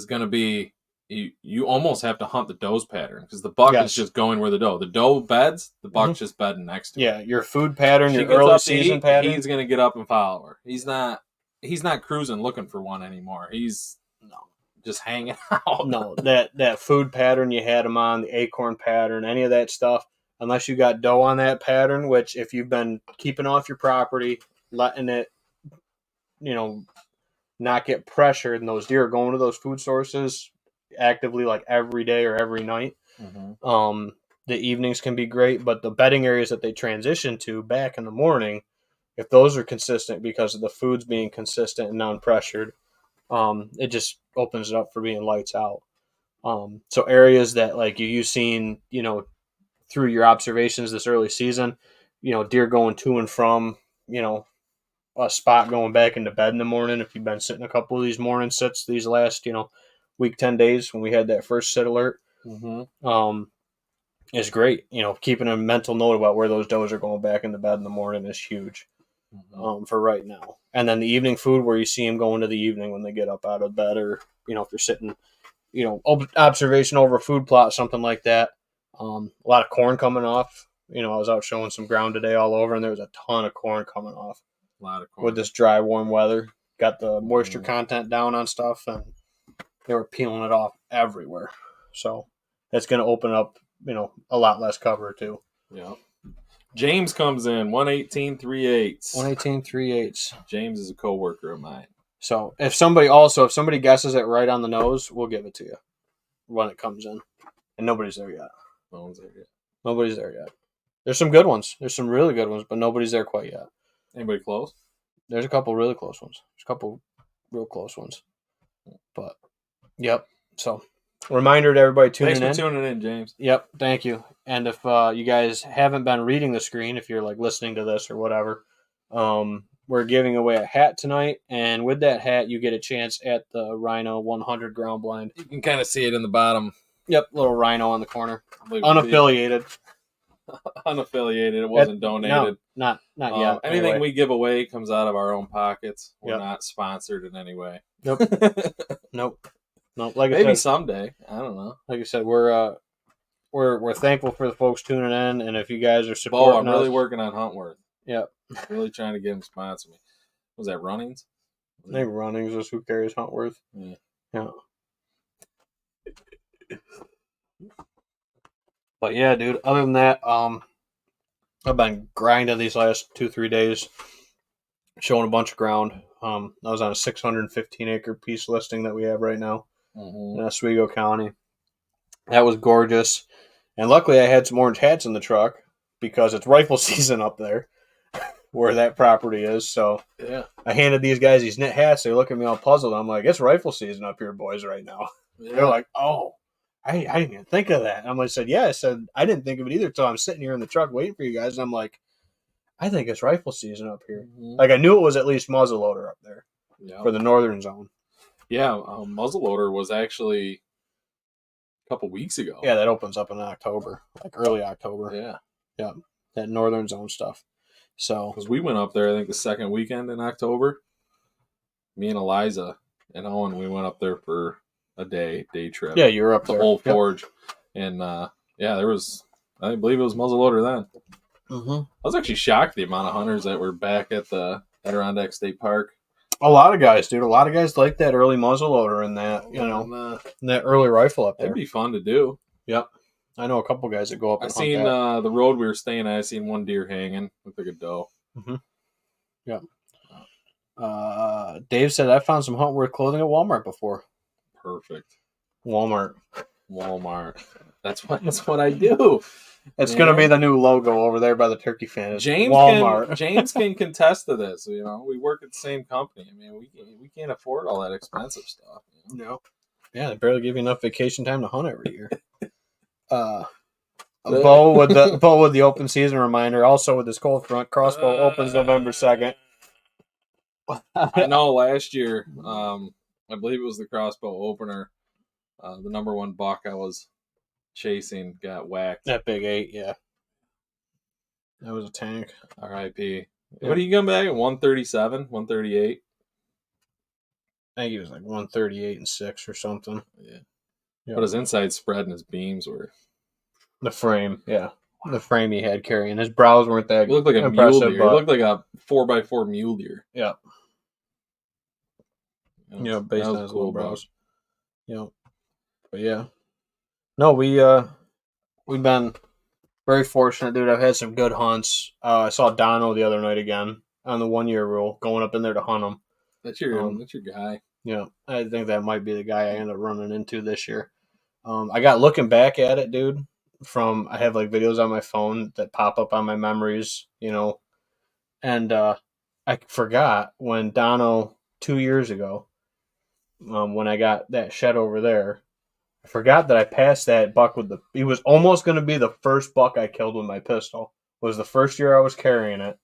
going to be you almost have to hunt the doe's pattern because the buck is just going where the doe beds, the buck's just bedding next to it. Yeah, your food pattern, your early season pattern. He's going to get up and follow her. He's not cruising looking for one anymore. He's just hanging out. No, that food pattern you had him on, the acorn pattern, any of that stuff, unless you got doe on that pattern, which if you've been keeping off your property, letting it, not get pressured, and those deer are going to those food sources actively like every day or every night. Mm-hmm. The evenings can be great, but the bedding areas that they transition to back in the morning, if those are consistent because of the foods being consistent and non-pressured, it just opens it up for being lights out. So areas that like you've seen, through your observations this early season, deer going to and from, a spot going back into bed in the morning. If you've been sitting a couple of these morning sits these last, week, 10 days when we had that first sit alert, is great. Keeping a mental note about where those does are going back into bed in the morning is huge for right now. And then the evening food where you see them going to the evening when they get up out of bed, or, if you're sitting, observation over a food plot, something like that. A lot of corn coming off. I was out showing some ground today all over, and there was a ton of corn coming off. A lot of corn. With this dry, warm weather. Got the moisture content down on stuff, and they were peeling it off everywhere. So that's going to open up, a lot less cover too. Yeah. James comes in 118.3/8. 118.3/8. James is a coworker of mine. So if somebody guesses it right on the nose, we'll give it to you when it comes in. And nobody's there yet. No one's there yet. Nobody's there yet. There's some good ones. There's some really good ones, but nobody's there quite yet. Anybody close? There's a couple really close ones. There's a couple real close ones. But, yep. So, reminder to everybody tuning in. Thanks for tuning in, James. Yep. Thank you. And if you guys haven't been reading the screen, if you're like listening to this or whatever, we're giving away a hat tonight. And with that hat, you get a chance at the Rhino 100 ground blind. You can kind of see it in the bottom. Yep. Little rhino on the corner. Unaffiliated. Unaffiliated. It wasn't donated. No, not yet. Anything anyway. We give away comes out of our own pockets. We're not sponsored in any way. Nope. Nope. Like maybe someday. I don't know. Like I said, we're thankful for the folks tuning in, and if you guys are supporting I'm really working on Huntworth. Yep. Really trying to get him to sponsor me. Was that Runnings? I think Runnings is who carries Huntworth. Yeah. But yeah, dude, other than that, I've been grinding these last 2-3 days, showing a bunch of ground. I was on a 615 acre piece listing that we have right now in Oswego County. That was gorgeous. And luckily I had some orange hats in the truck because it's rifle season up there where that property is. So yeah, I handed these guys these knit hats. They look at me all puzzled. I'm like, it's rifle season up here, boys, right now. Yeah. They're like, oh. I didn't even think of that. I said, yeah. I said, I didn't think of it either until I'm sitting here in the truck waiting for you guys. And I'm like, I think it's rifle season up here. Like, I knew it was at least muzzleloader up there for the northern zone. Yeah, muzzleloader was actually a couple weeks ago. Yeah, that opens up in October, like early October. Yeah. That northern zone stuff. So, because we went up there, I think the second weekend in October. Me and Eliza and Owen, we went up there for a day trip. Yeah, you were up the there. Whole forge, and there was, I believe it was muzzleloader then. I was actually shocked the amount of hunters that were back at the Adirondack State Park. A lot of guys, dude. A lot of guys like that early muzzleloader and that, that early rifle up there. It'd be fun to do. Yep. I know a couple guys that go up. I seen the road we were staying at. I seen one deer hanging. Looked like a doe. Yep. Dave said I found some Huntworth clothing at Walmart before. Perfect. Walmart. That's what I do. It's going to be the new logo over there by the turkey fan. Walmart. James can contest to this. We work at the same company. I mean, we can't afford all that expensive stuff. No. Yeah, they barely give you enough vacation time to hunt every year. A bow with the open season reminder. Also with this cold front, crossbow opens November 2nd. I know last year, I believe it was the crossbow opener. The number one buck I was chasing got whacked. That big 8, yeah. That was a tank. R.I.P. Yeah. What did he come back at? 137, 138? I think he was like 138 and 6 or something. Yeah. Yep. But his inside spread and his beams were... The frame, yeah. The frame he had carrying. His brows weren't that He looked like a mule deer. He looked like a 4x4 mule deer. Yeah. Yeah, based on his little brows. Yeah. But yeah. No, we've been very fortunate, dude. I've had some good hunts. I saw Dono the other night again on the 1-year rule, going up in there to hunt him. That's your guy. Yeah, I think that might be the guy I end up running into this year. I got looking back at it, dude. I have like videos on my phone that pop up on my memories, and I forgot when Dono 2 years ago, when I got that shed over there, I forgot that I passed that buck he was almost going to be the first buck I killed with my pistol. It was the first year I was carrying it,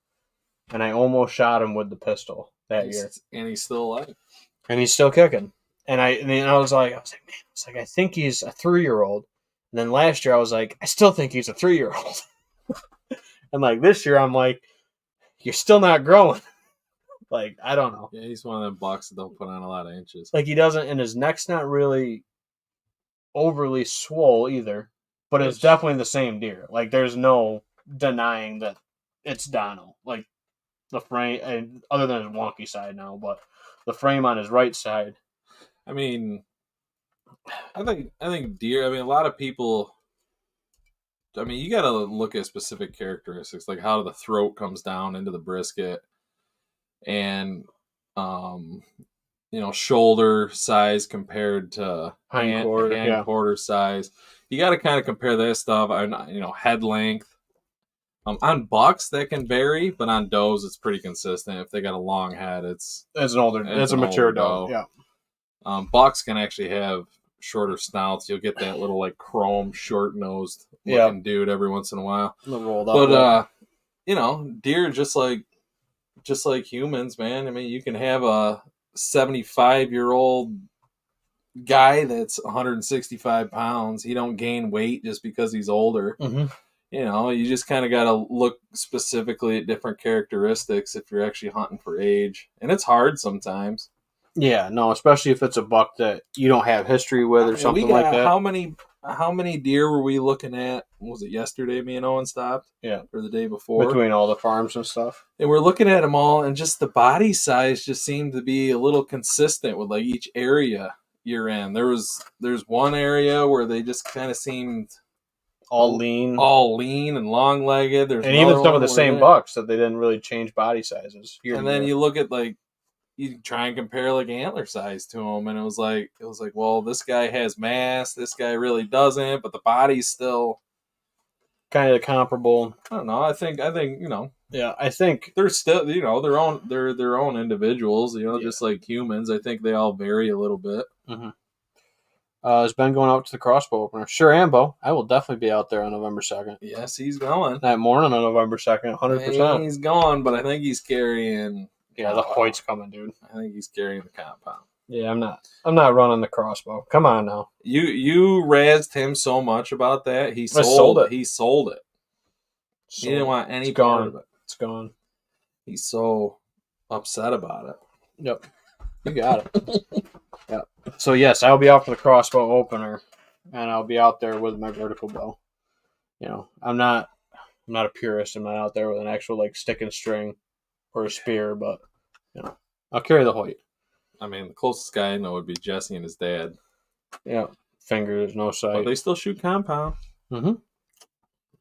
and I almost shot him with the pistol that year. And he's still alive. And he's still kicking. And I was like, man, I think he's a 3-year-old. And then last year I was like, I still think he's a 3-year-old. And like this year I'm like, you're still not growing. Like, I don't know. Yeah, he's one of them bucks that don't put on a lot of inches. Like he doesn't, and his neck's not really overly swole either, but it's definitely the same deer. Like there's no denying that it's Dono. Like the frame, other than his wonky side now, but the frame on his right side. I mean, I think deer. I mean, a lot of people. I mean, you got to look at specific characteristics, like how the throat comes down into the brisket, and shoulder size compared to hind quarter size. You got to kind of compare that stuff. Head length. On bucks that can vary, but on does it's pretty consistent. If they got a long head, it's a mature doe. Yeah. Bucks can actually have shorter snouts. You'll get that little like chrome short nosed looking dude every once in a while. But deer just like humans, man. I mean, you can have a 75-year-old guy that's 165 pounds. He don't gain weight just because he's older. Mm-hmm. You just kind of got to look specifically at different characteristics if you're actually hunting for age. And it's hard sometimes. Yeah, no, especially if it's a buck that you don't have history with or something like that. How many deer were we looking at? Was it yesterday me and Owen stopped? Yeah. Or the day before? Between all the farms and stuff. And we're looking at them all, and just the body size just seemed to be a little consistent with like each area you're in. There's one area where they just kind of seemed... all lean and long-legged. And even some of the same bucks that they didn't really change body sizes. And then you look at you try and compare like antler size to them, and it was like, well, this guy has mass, this guy really doesn't, but the body's still kind of comparable. I don't know. I think Yeah, I think they're still their own individuals. Just like humans. I think they all vary a little bit. Mm-hmm. Has Ben going out to the crossbow opener? Sure, Ambo. I will definitely be out there on November 2nd. Yes, he's going. That morning on November 2nd, 100%. He's going, but I think he's carrying... Yeah, the Hoyt's coming, dude. I think he's carrying the compound. Yeah, I'm not running the crossbow. Come on now. You razzed him so much about that. He sold it. He sold it. He didn't want any part of it. It's gone. He's so upset about it. Yep. You got it. Yeah. So yes, I'll be out for the crossbow opener, and I'll be out there with my vertical bow. I'm not a purist. I'm not out there with an actual stick and string or a spear, but I'll carry the Hoyt. I mean, the closest guy I know would be Jesse and his dad. Yeah, fingers, no sight. But they still shoot compound. Mm-hmm.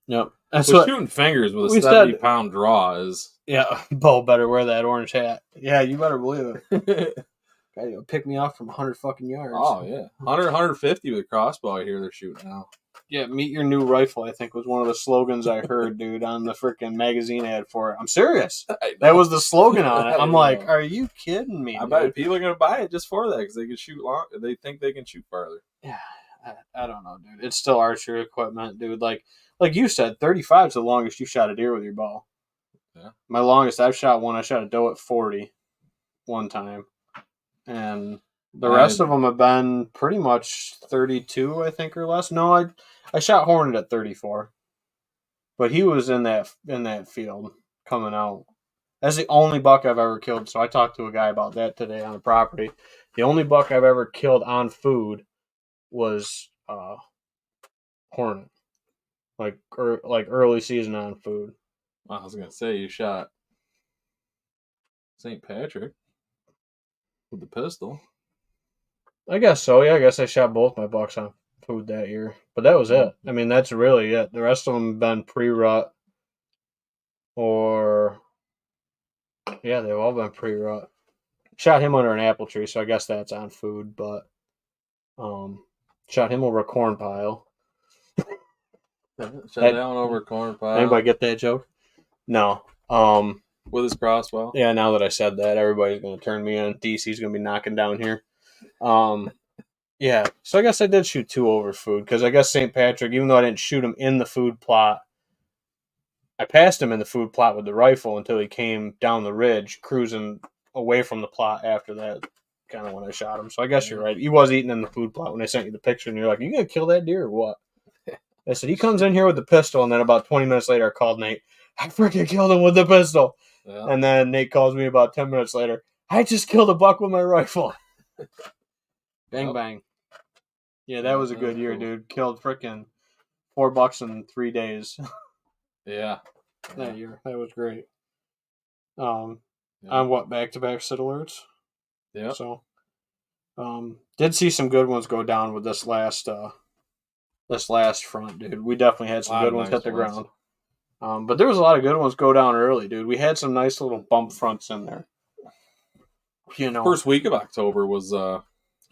Yep. Shooting fingers with a 70-pound draw is... Yeah, Bo better wear that orange hat. Yeah, you better believe it. Gotta pick me off from 100 fucking yards. Oh, yeah. 150 with a crossbow I hear they're shooting now. Yeah, meet your new rifle, I think, was one of the slogans I heard, dude, on the freaking magazine ad for it. I'm serious. That was the slogan on it. I'm like, are you kidding me? I bet people are going to buy it just for that because they can shoot long. They think they can shoot farther. Yeah, I don't know, dude. It's still archery equipment, dude. Like, like you said, 35 is the longest you shot a deer with your bow. Yeah. My longest I shot a doe at 40 one time. And the rest of them have been pretty much 32, I think, or less. No, I shot Hornet at 34. But he was in that field coming out. That's the only buck I've ever killed. So I talked to a guy about that today on the property. The only buck I've ever killed on food was Hornet, like early season on food. I was gonna say you shot St. Patrick with the pistol. I guess so. Yeah, I guess I shot both my bucks on food that year, but that was it. I mean, that's really it. The rest of them have been pre-rut, or yeah, they've all been pre-rut. Shot him under an apple tree, so I guess that's on food. But shot him over a corn pile. Shot that one over a corn pile. Anybody get that joke? No. With his crossbow. Yeah. Now that I said that, everybody's going to turn me on. DC's going to be knocking down here. Yeah. So I guess I did shoot 2 over food because I guess St. Patrick, even though I didn't shoot him in the food plot, I passed him in the food plot with the rifle until he came down the ridge, cruising away from the plot after that, kind of when I shot him. So I guess you're right. He was eating in the food plot when I sent you the picture, and you're like, "You gonna kill that deer or what?" I said, "He comes in here with the pistol," and then about 20 minutes later, I called Nate. I freaking killed him with the pistol. Yeah. And then Nate calls me about 10 minutes later. I just killed a buck with my rifle. Bang, bang. Yeah, that was a good year, dude. Killed freaking 4 bucks in 3 days. Yeah. That year. That was great. On what, back-to-back sit alerts? Yeah. So, did see some good ones go down with this last front, dude. We definitely had some good ones hit the ground. But there was a lot of good ones go down early, dude. We had some nice little bump fronts in there. You know, first week of October was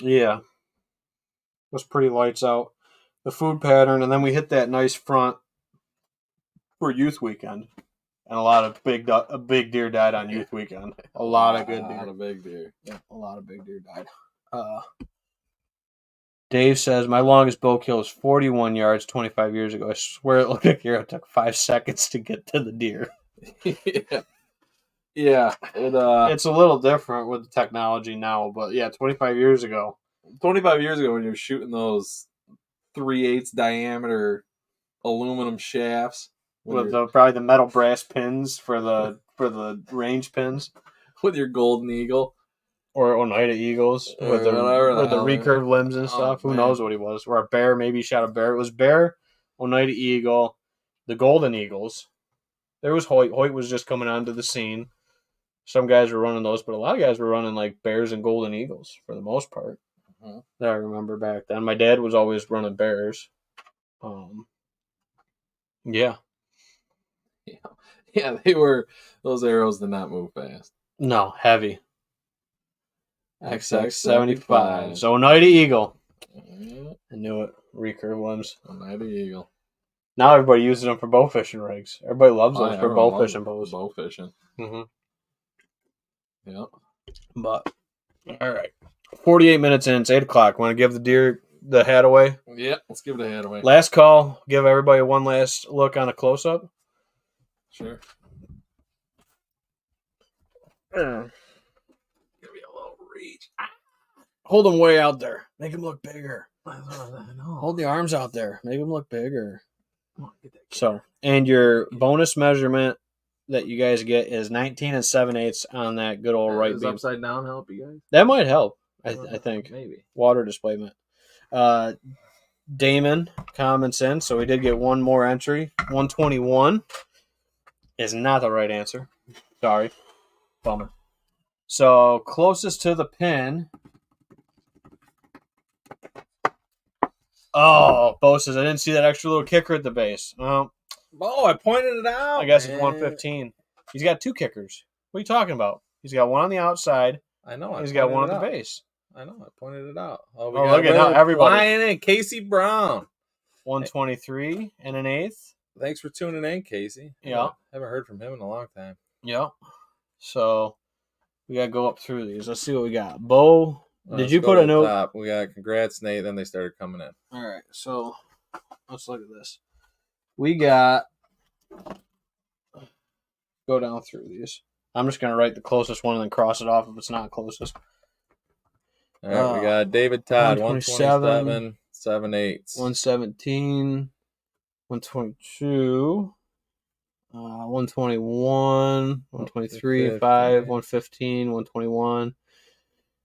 yeah, was pretty lights out. The food pattern, and then we hit that nice front for youth weekend, and a big deer died on youth weekend. A lot of good deer. A lot of big deer. Yeah, a lot of big deer died. Dave says, my longest bow kill was 41 yards 25 years ago. I swear it looked like it took 5 seconds to get to the deer. Yeah. It's a little different with the technology now, but yeah, 25 years ago. 25 years ago when you're shooting those 3/8 diameter aluminum shafts. With probably the metal brass pins for the range pins. With your golden eagle. Or Oneida Eagles with the recurve limbs and stuff. Who knows what he was? Or a bear, maybe he shot a bear. It was bear, Oneida Eagle, the Golden Eagles. There was Hoyt. Hoyt was just coming onto the scene. Some guys were running those, but a lot of guys were running like bears and Golden Eagles for the most part. Mm-hmm. That I remember back then. My dad was always running bears. Yeah. Yeah, they were. Those arrows did not move fast. No, heavy. XX75. So Oneida Eagle. I knew it. Recurve limbs. Oneida Eagle. Now everybody uses them for bow fishing rigs. Everybody loves those for bow fishing bows. Bow fishing. Mm-hmm. Yeah. But, all right. 48 minutes in. It's 8 o'clock. Want to give the deer the hat away? Yeah, let's give it a hat away. Last call. Give everybody one last look on a close-up. Sure. Hold them way out there. Make them look bigger. Hold the arms out there. Make them look bigger. So, and your bonus measurement that you guys get is 19 7/8 on that good old right beam. Upside down help you guys? That might help, I think. Maybe. Water displacement. Damon comments in, so we did get one more entry. 121 is not the right answer. Sorry. Bummer. So, closest to the pin. Oh, Bo says, I didn't see that extra little kicker at the base. Oh, I pointed it out. I guess it's 115. He's got 2 kickers. What are you talking about? He's got one on the outside. I know. He's got one at the base. I know. I pointed it out. Look at now, everybody. Flying in, Casey Brown. 123 and an eighth. Thanks for tuning in, Casey. Yeah. Haven't heard from him in a long time. Yeah. So, we got to go up through these. Let's see what we got. Bo. Did you put a note? Top. We got congrats, Nate. Then they started coming in. All right. So, let's look at this. We got. Go down through these. I'm just gonna write the closest one and then cross it off if it's not closest. All right, we got David Todd, 127, 7/8. 117, 122, 121, 123, 5, 115, 121.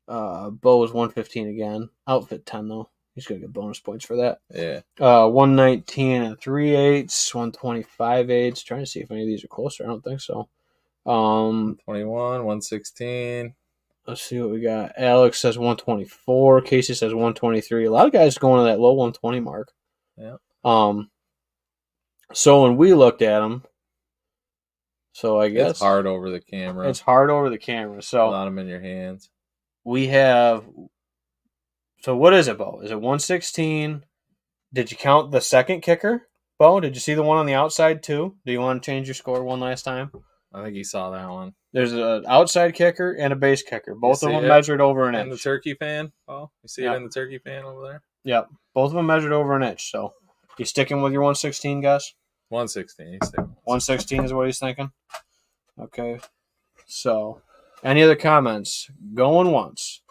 Bo was 115 again. Outfit 10 though. He's gonna get bonus points for that. Yeah. 119 and 3/8, 125/8. Trying to see if any of these are closer. I don't think so. 21, 116. Let's see what we got. Alex says 124. Casey says 123. A lot of guys going to that low 120 mark. Yeah. So when we looked at them, so I guess it's hard over the camera. It's hard over the camera. So a lot of them in your hands. We have. So what is it, Bo? Is it 116? Did you count the second kicker, Bo? Did you see the one on the outside too? Do you want to change your score one last time? I think he saw that one. There's an outside kicker and a base kicker. Both of them measured over an inch. In the turkey fan? Oh, you see it in the turkey fan over there? Yep. Both of them measured over an inch. So you sticking with your 116, guys? 116. He's sticking. 116 is what he's thinking? Okay. So, any other comments? Going once.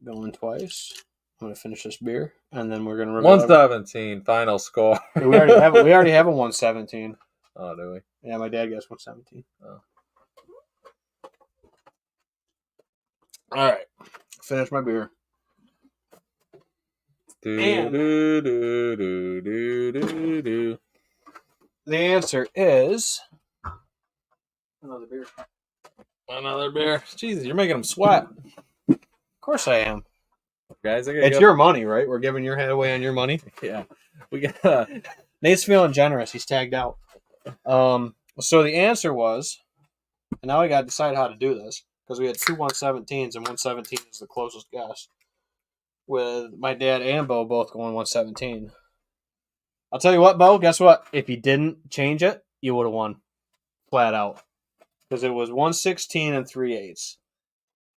Going twice. I'm going to finish this beer, and then we're going to... 117, final score. we already have a 117. Oh, do we? Yeah, my dad guessed 117. Oh. All right. Finish my beer. The answer is... Another beer. Another beer. Jesus, you're making them sweat. Of course I am. Guys, it's your money, right? We're giving your head away on your money. Yeah. We got Nate's feeling generous. He's tagged out. So the answer was, and now we got to decide how to do this because we had two 117s and 117 is the closest guess. With my dad and Bo both going 117. I'll tell you what, Bo. Guess what? If you didn't change it, you would have won, flat out, because it was 116 and 3/8.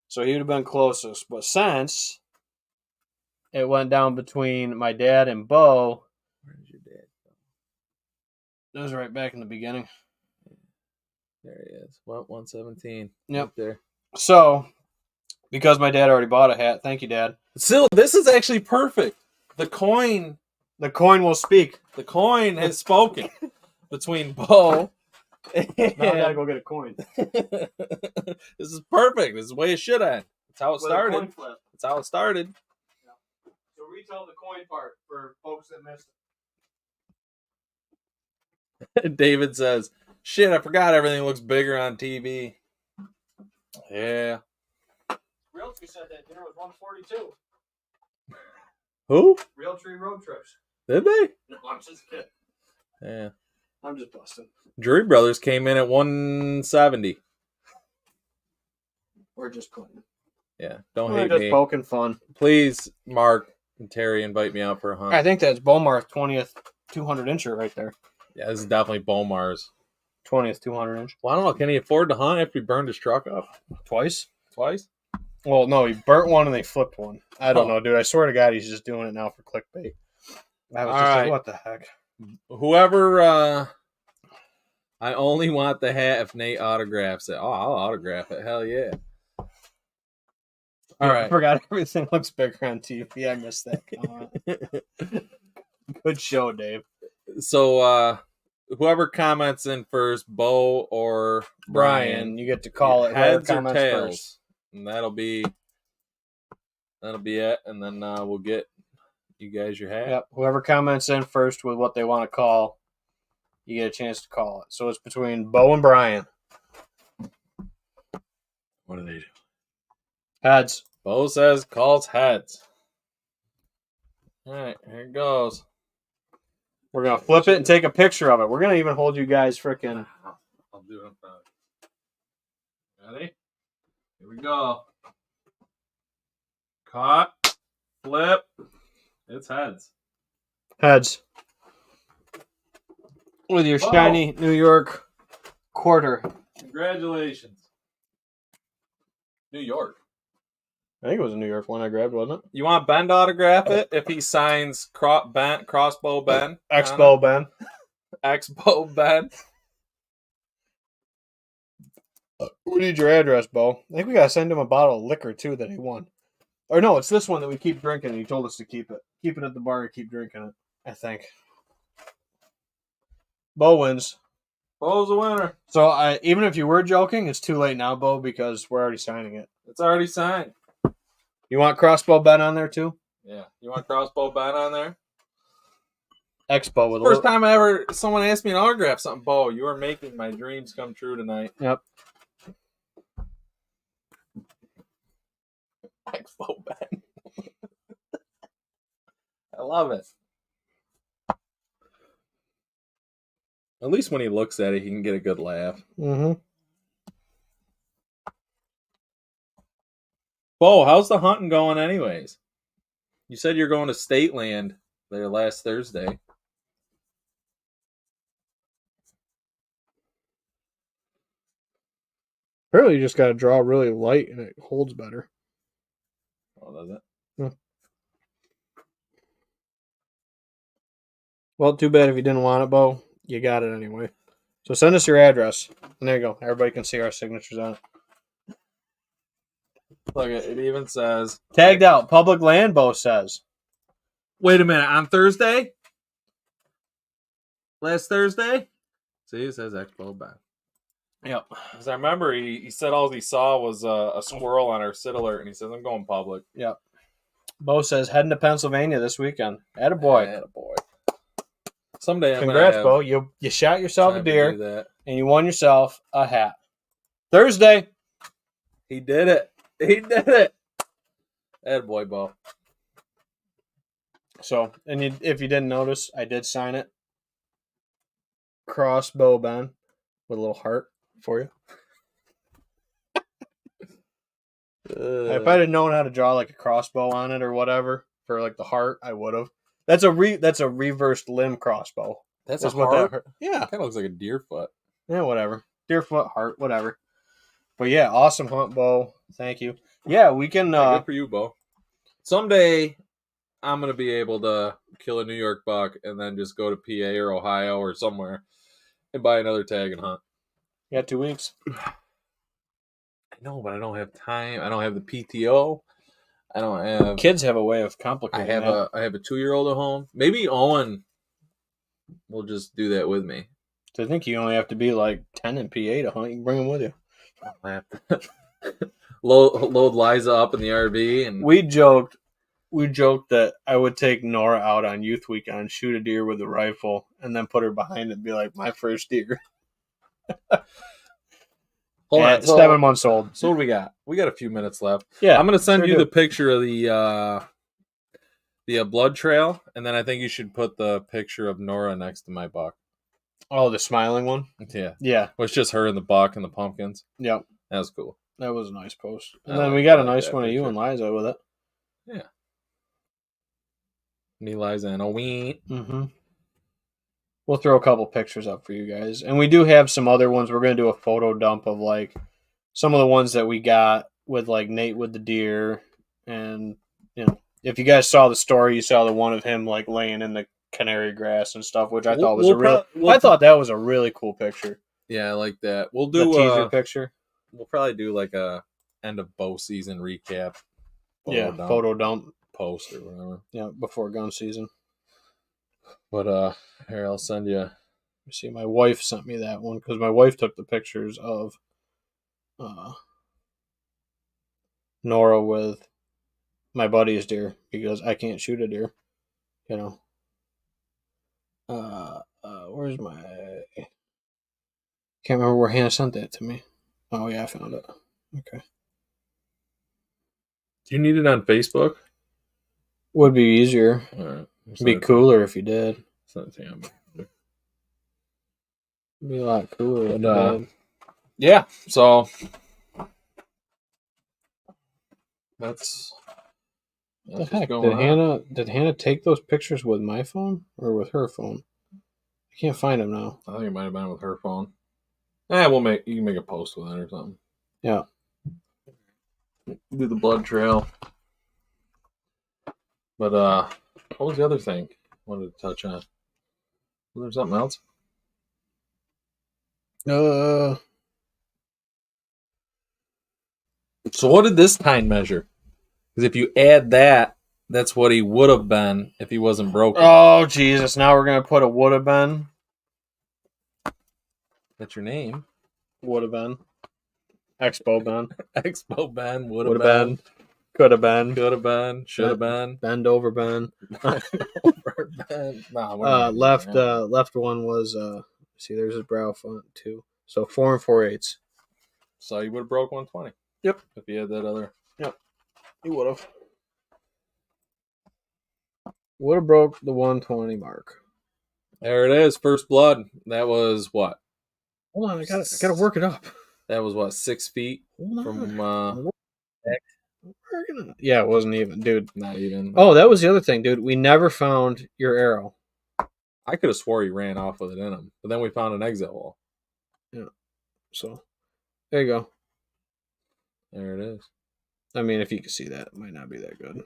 So he would have been closest. But since it went down between my dad and Bo. Where did your dad go? That was right back in the beginning. There he is. What, 117? Yep. Right there. So, because my dad already bought a hat, thank you, Dad. Still, this is actually perfect. The coin will speak. The coin has spoken between Bo. Now I gotta go get a coin. This is perfect. This is the way it should end. That's how it started. That's how it started. So retell the coin part for folks that missed it. David says, "Shit, I forgot everything looks bigger on TV." Yeah. Realtree said that dinner was 142. Who? Realtree Road Trips. Did they? No, I'm just kidding. Yeah. I'm just busting. Drury Brothers came in at 170. We're just playing. Yeah, don't hate me. We're just poking fun. Please, Mark and Terry, invite me out for a hunt. I think that's Bomar's 20th 200 incher right there. Yeah, this is definitely Bomar's 20th 200 inch. Well, I don't know. Can he afford to hunt after he burned his truck up? Twice? Well, no, he burnt one and they flipped one. I don't know, dude. I swear to God, he's just doing it now for clickbait. I was just like, what the heck? Whoever, I only want the hat if Nate autographs it. Oh, I'll autograph it. Hell yeah. All right. I forgot everything looks bigger on TV. I missed that comment. Good show, Dave. So, whoever comments in first, Bo or Brian, you get to call it heads or tails. First. And that'll be it. And then we'll get you guys your hat. Yep. Whoever comments in first with what they want to call, you get a chance to call it. So it's between Bo and Brian. What do they do? Heads. Bo says calls heads. All right, here it goes. We're going to flip it and take a picture of it. We're going to even hold you guys freaking... I'll do it in front of you. Ready? Here we go. Caught. Flip. It's heads. Heads. With your shiny New York quarter. Congratulations. New York. I think it was a New York one I grabbed, wasn't it? You want Ben to autograph it if he signs Crossbow Ben? Expo Ben. Expo Ben. We need your address, Bo. I think we gotta send him a bottle of liquor too that he won. Or no, it's this one that we keep drinking. And he told us to keep it. Keep it at the bar and keep drinking it. I think. Bo wins. Bo's a winner. So even if you were joking, it's too late now, Bo, because we're already signing it. It's already signed. You want Crossbow Ben on there too? Yeah. You want Crossbow Ben on there? Expo with First time ever someone asked me an autograph something. Bo, you are making my dreams come true tonight. Yep. Expo Ben. I love it. At least when he looks at it, he can get a good laugh. Mm-hmm. Bo, how's the hunting going anyways? You said you're going to State Land there last Thursday. Apparently, you just got to draw really light and it holds better. Oh, does it? Yeah. Well, too bad if you didn't want it, Bo. You got it anyway. So send us your address. And there you go. Everybody can see our signatures on it. Look, it even says... Tagged out. Public land, Bo says. Wait a minute. On Thursday? Last Thursday? See, it says Expo Ben. Yep. Because I remember he said all he saw was a squirrel on our sit alert, and he says, I'm going public. Yep. Bo says, heading to Pennsylvania this weekend. Attaboy. Attaboy. Someday I'm Congrats, gonna Bo. You shot yourself a time to deer, do that. and you won yourself a hat. Thursday. He did it. He did it. Attaboy, Bo. So, and if you didn't notice, I did sign it. Crossbow Ben with a little heart for you. If I'd have known how to draw like a crossbow on it or whatever for like the heart, I would have. That's a reversed limb crossbow. That's That's a what heart? that. Yeah. Kind of looks like a deer foot. Yeah, whatever. Deer foot, heart, whatever. But yeah, awesome hunt, Bo. Thank you. Yeah, we can. Good for you, Bo. Someday, I'm gonna be able to kill a New York buck and then just go to PA or Ohio or somewhere and buy another tag and hunt. You got 2 weeks. I know, but I don't have time. I don't have the PTO. I don't have. Kids have a way of complicating. I have a 2-year-old at home. Maybe Owen will just do that with me. So I think you only have to be like 10 in PA to hunt. You can bring them with you. I have to load Liza up in the RV, and We joked that I would take Nora out on youth weekend, shoot a deer with a rifle, and then put her behind it and be like, my first deer. hold on, 7 months old. So what do we got? We got a few minutes left. Yeah, I'm gonna send sure you do. the picture of the blood trail, and then I think you should put the picture of Nora next to my buck. Oh, the smiling one? Yeah. Yeah. Well, it's just her and the buck and the pumpkins. Yep. That was cool. That was a nice post. And I then like- we got I a like nice that one of you picture. and Liza with it. Yeah. Me, Liza, and a wee. Mm-hmm. We'll throw a couple pictures up for you guys. And we do have some other ones. We're going to do a photo dump of like some of the ones that we got with like Nate with the deer. And, you know, if you guys saw the story, you saw the one of him like laying in the canary grass and stuff, which I thought was I thought that was a really cool picture. Yeah, I like that. We'll The do teaser picture. We'll probably do like a end of bow season recap. Photo dump Post or whatever. Yeah, before gun season. But here, I'll send you. You see, my wife sent me that one because my wife took the pictures of Nora with my buddy's deer because I can't shoot a deer, you know. Where's my? Can't remember where Hannah sent that to me. Oh yeah, I found it. Okay. Do you need it on Facebook? Would be easier. All right. It'd be cooler if you did. Send it to you. It'd be a lot cooler if you But, did. Yeah. So that's What the what's heck? going on. Did Hannah take those pictures with my phone or with her phone? I can't find them now. I think it might have been with her phone. You can make a post with it or something. Yeah. Do the blood trail. But what was the other thing I wanted to touch on? Was there something else? So what did this tine measure? Because if you add that, that's what he would have been if he wasn't broken. Oh, Jesus. Now we're going to put a would have been. That's your name. Would have been. Expo Ben. Expo Ben. Would have been. Could have been. Could have been. Should have been. Bend over Ben. Over Ben. Nah, left one was, see, there's his brow font too. So 4 4/8. So you would have broke 120. Yep. If you had that other. Yep. You would have. Would have broke the 120 mark. There it is. First blood. That was what? Hold on, I gotta work it up. That was what, 6 feet from yeah, it wasn't even, dude. Not even. Oh, that was the other thing, dude. We never found your arrow. I could have swore he ran off with it in him, but then we found an exit hole. Yeah. So there you go. There it is. I mean, if you can see that, it might not be that good.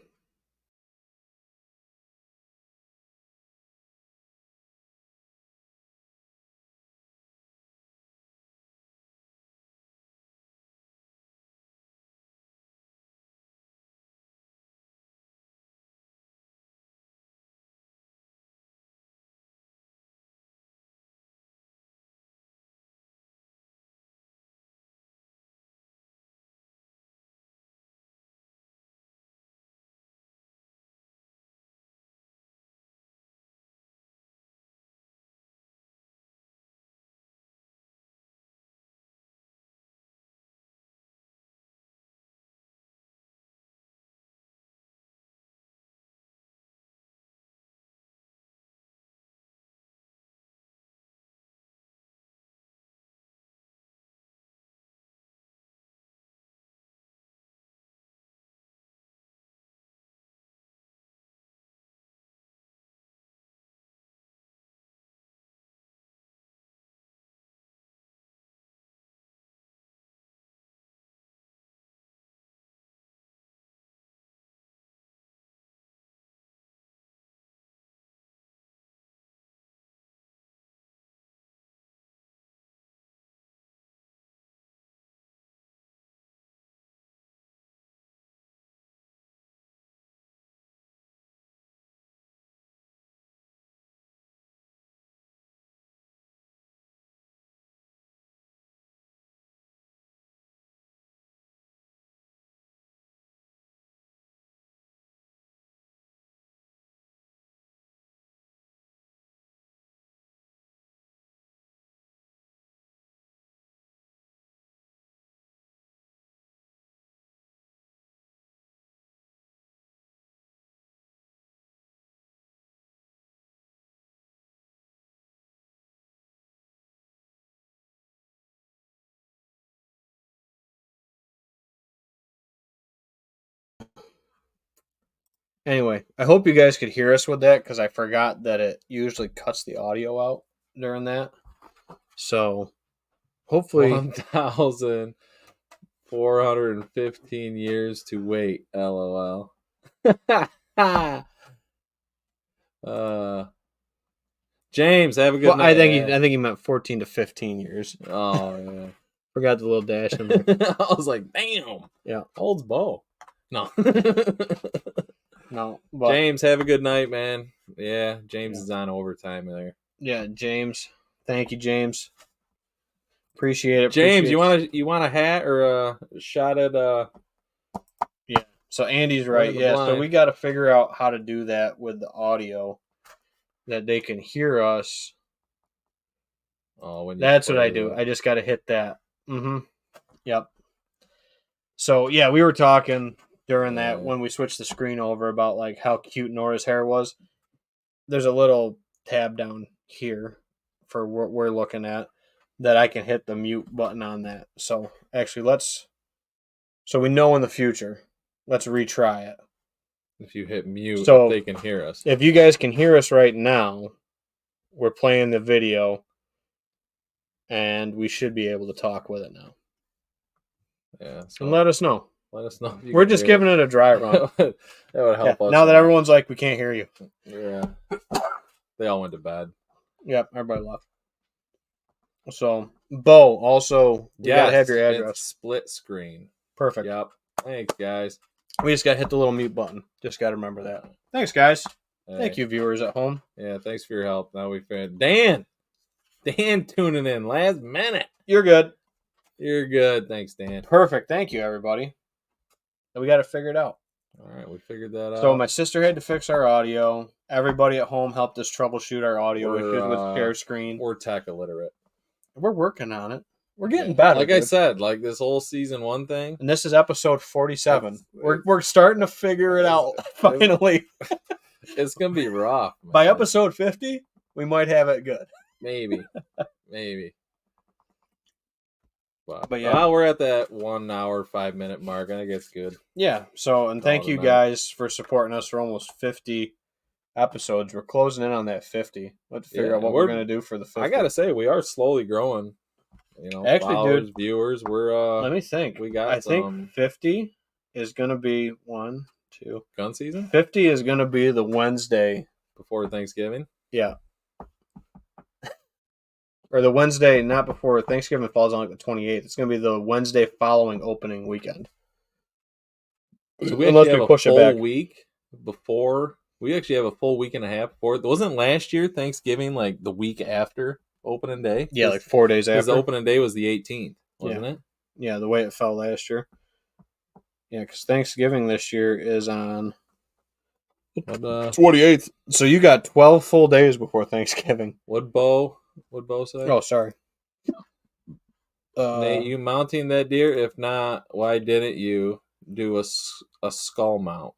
Anyway, I hope you guys could hear us with that because I forgot that it usually cuts the audio out during that. So hopefully 1,415 years to wait. LOL. James, have a good night. I think he meant 14 to 15 years. Oh yeah. Forgot the little dash in there. I was like, damn. Yeah. Holds bow. No. No. But, James, have a good night, man. Yeah, James is on overtime there. Yeah, James. Thank you, James. Appreciate it. James, you want a hat or a shot at Yeah. So Andy's right. Yeah. Blind. So we got to figure out how to do that with the audio, that they can hear us. Oh, that's what I do. I just got to hit that. Mm-hmm. Yep. So yeah, we were talking during that when we switched the screen over about like how cute Nora's hair was. There's a little tab down here for what we're looking at that I can hit the mute button on that. So actually so we know in the future, let's retry it. If you hit mute, so they can hear us. If you guys can hear us right now, we're playing the video and we should be able to talk with it now. Yeah. So and let us know. Let us know. We're just giving it a dry run. That would help us. Now that everyone's like, we can't hear you. Yeah. They all went to bed. Yep, everybody left. So, Bo, also, you got to have your It's address. split screen. Perfect. Yep. Thanks, guys. We just got to hit the little mute button. Just got to remember that. Thanks, guys. Hey. Thank you, viewers at home. Yeah, thanks for your help. Now we found Dan tuning in last minute. You're good. You're good. Thanks, Dan. Perfect. Thank you, everybody. We got to figure it out. All right, we figured that out. So my sister had to fix our audio. Everybody at home helped us troubleshoot our audio issues with share screen. We're tech illiterate. We're working on it. We're getting better. Like I said, like this whole season 1 thing. And this is episode 47. We're starting to figure it out finally. It's gonna be rough. Man. By episode 50, we might have it good. Maybe. But yeah, we're at that 1 hour 5 minute mark. I think it's good. Yeah. So, and thank you guys for supporting us for almost 50 episodes. We're closing in on that 50. Let's figure out what we're gonna do for the 50. I gotta say, we are slowly growing. You know, actually, followers, dude, viewers. We're let me think. I think 50 is gonna be 1, 2 gun season. 50 is gonna be the Wednesday before Thanksgiving. Yeah. Or the Wednesday, not before Thanksgiving falls on like the 28th. It's going to be the Wednesday following opening weekend. So we actually have a full week before. We actually have a full week and a half before. Wasn't last year Thanksgiving like the week after opening day? Yeah, like 4 days after. Because the opening day was the 18th, wasn't it? Yeah, the way it fell last year. Yeah, because Thanksgiving this year is on 28th. So you got 12 full days before Thanksgiving. What'd Bo say? Oh, sorry. Nate, you mounting that deer? If not, why didn't you do a skull mount?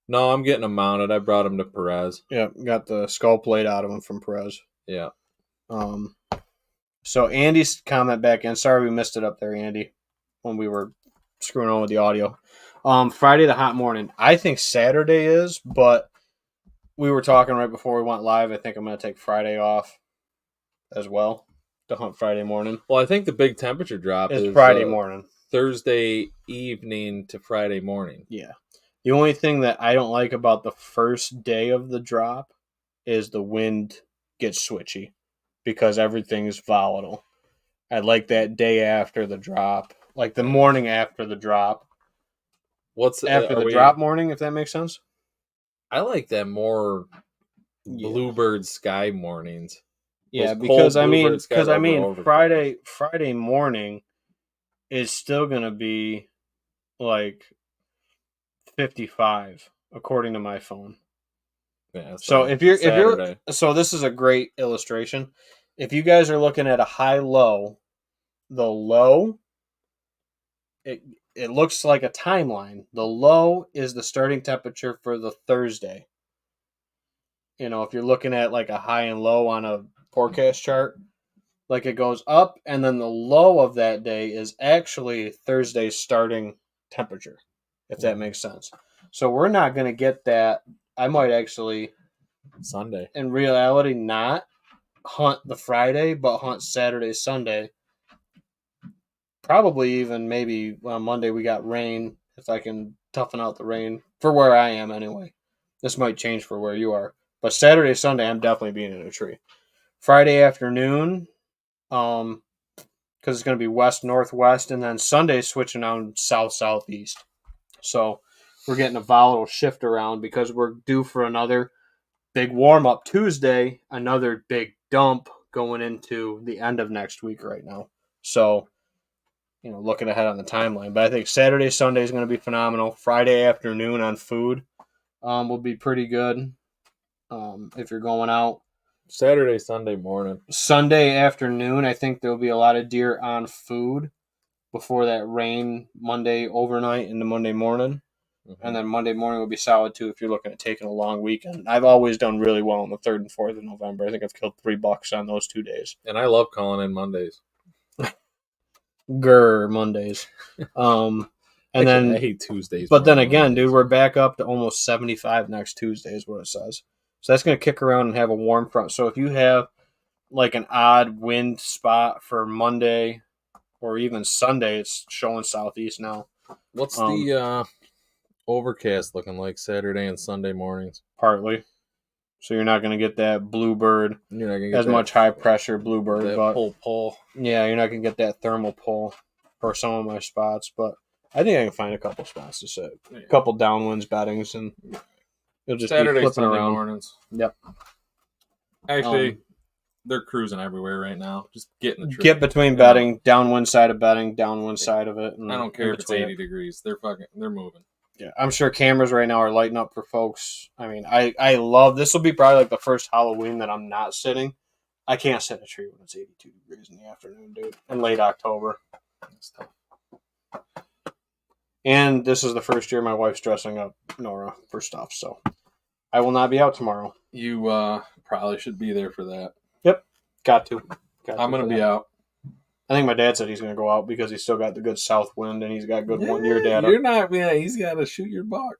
No, I'm getting him mounted. I brought him to Perez. Yeah, got the skull plate out of him from Perez. Yeah. So Andy's comment back in. Sorry we missed it up there, Andy, when we were screwing on with the audio. Friday the hot morning. I think Saturday is, but we were talking right before we went live. I think I'm going to take Friday off as well to hunt Friday morning. Well, I think the big temperature drop is Friday morning. Thursday evening to Friday morning. Yeah. The only thing that I don't like about the first day of the drop is the wind gets switchy because everything's volatile. I like that day after the drop, like the morning after the drop. What's after the drop morning, if that makes sense? I like that more bluebird sky mornings. Yeah, because Friday morning is still going to be like 55 according to my phone. Yeah, so if you're so this is a great illustration. If you guys are looking at a high low, the low it looks like a timeline. The low is the starting temperature for the Thursday. You know, if you're looking at like a high and low on a forecast chart, like it goes up, and then the low of that day is actually Thursday's starting temperature, if that makes sense. So we're not going to get that. I might actually Sunday, in reality, not hunt the Friday, but hunt Saturday, Sunday. Probably even maybe on Monday we got rain, if I can toughen out the rain for where I am anyway. This might change for where you are. But Saturday, Sunday, I'm definitely being in a tree. Friday afternoon, because it's going to be west-northwest, and then Sunday switching on south-southeast. So we're getting a volatile shift around because we're due for another big warm-up Tuesday, another big dump going into the end of next week right now. So, you know, looking ahead on the timeline. But I think Saturday, Sunday is going to be phenomenal. Friday afternoon on food will be pretty good if you're going out. Saturday, Sunday morning. Sunday afternoon, I think there'll be a lot of deer on food before that rain Monday overnight into Monday morning. Mm-hmm. And then Monday morning will be solid too if you're looking at taking a long weekend. I've always done really well on the 3rd and 4th of November. I think I've killed $3 on those 2 days. And I love calling in Mondays. Mondays. And then I hate Tuesdays. But then again, Mondays. Dude, we're back up to almost 75 next Tuesday is what it says. So that's going to kick around and have a warm front. So if you have like an odd wind spot for Monday or even Sunday, it's showing southeast now. What's the overcast looking like Saturday and Sunday mornings? Partly. So you're not going to get that bluebird, You're not gonna get as that, much high pressure bluebird. that But pull. yeah, you're not going to get that thermal pull for some of my spots. But I think I can find a couple spots to sit. A couple downwinds beddings, and you'll just Saturday, be flipping Sunday around. mornings. Yep. Actually, they're cruising everywhere right now. Just get in the tree. Get between bedding, downwind side of bedding, downwind side of it. And I don't care if it's 80 degrees. They're moving. Yeah, I'm sure cameras right now are lighting up for folks. I mean, I love this. Will be probably like the first Halloween that I'm not sitting. I can't sit in a tree when it's 82 degrees in the afternoon, dude, in late October. That's tough. And this is the first year my wife's dressing up Nora for stuff, so I will not be out tomorrow. You probably should be there for that. Yep, got to. I'm going to be out. I think my dad said he's going to go out because he's still got the good south wind and he's got good 1 year data. You're not, man. He's got to shoot your buck.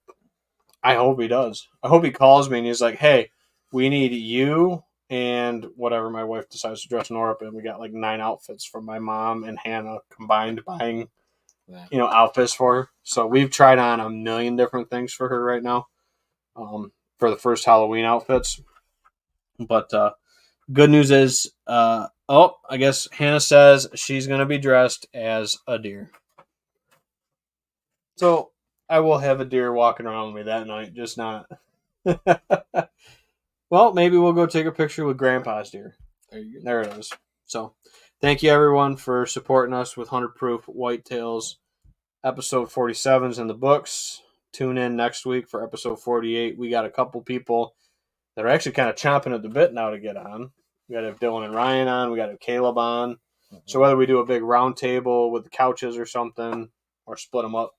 I hope he does. I hope he calls me and he's like, hey, we need you and whatever my wife decides to dress Nora up in. We got like 9 outfits from my mom and Hannah combined buying, outfits for her. So we've tried on a million different things for her right now for the first Halloween outfits. But good news is, I guess Hannah says she's going to be dressed as a deer. So I will have a deer walking around with me that night, just not. Well, maybe we'll go take a picture with Grandpa's deer. There it is. So thank you, everyone, for supporting us with 100 Proof Whitetails. Episode 47 is in the books. Tune in next week for episode 48. We got a couple people that are actually kind of chomping at the bit now to get on. We got to have Dylan and Ryan on. We got to have Caleb on. Mm-hmm. So whether we do a big round table with the couches or something, or split them up,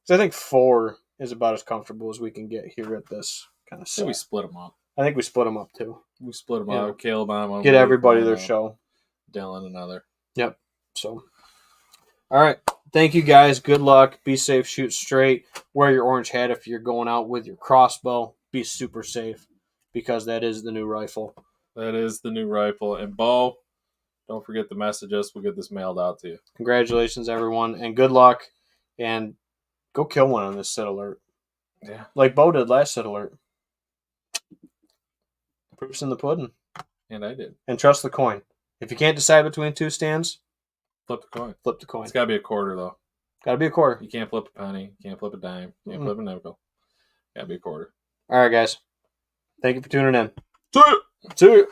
So I think 4 is about as comfortable as we can get here at this kind of set. We split them up. I think we split them up too. We split them up. Caleb on one. Get everybody their show. Dylan another. Yep. So, all right. Thank you guys. Good luck. Be safe. Shoot straight. Wear your orange hat if you're going out with your crossbow. Be super safe because that is the new rifle. That is the new rifle. And Bo, don't forget to message us. We'll get this mailed out to you. Congratulations, everyone, and good luck. And go kill one on this sit alert. Yeah. Like Bo did last sit alert. Proof's in the pudding. And I did. And trust the coin. If you can't decide between 2 stands, flip the coin. Flip the coin. It's got to be a quarter, though. Got to be a quarter. You can't flip a penny. You can't flip a dime. You can't flip a nickel. Got to be a quarter. All right, guys. Thank you for tuning in. See you. See you.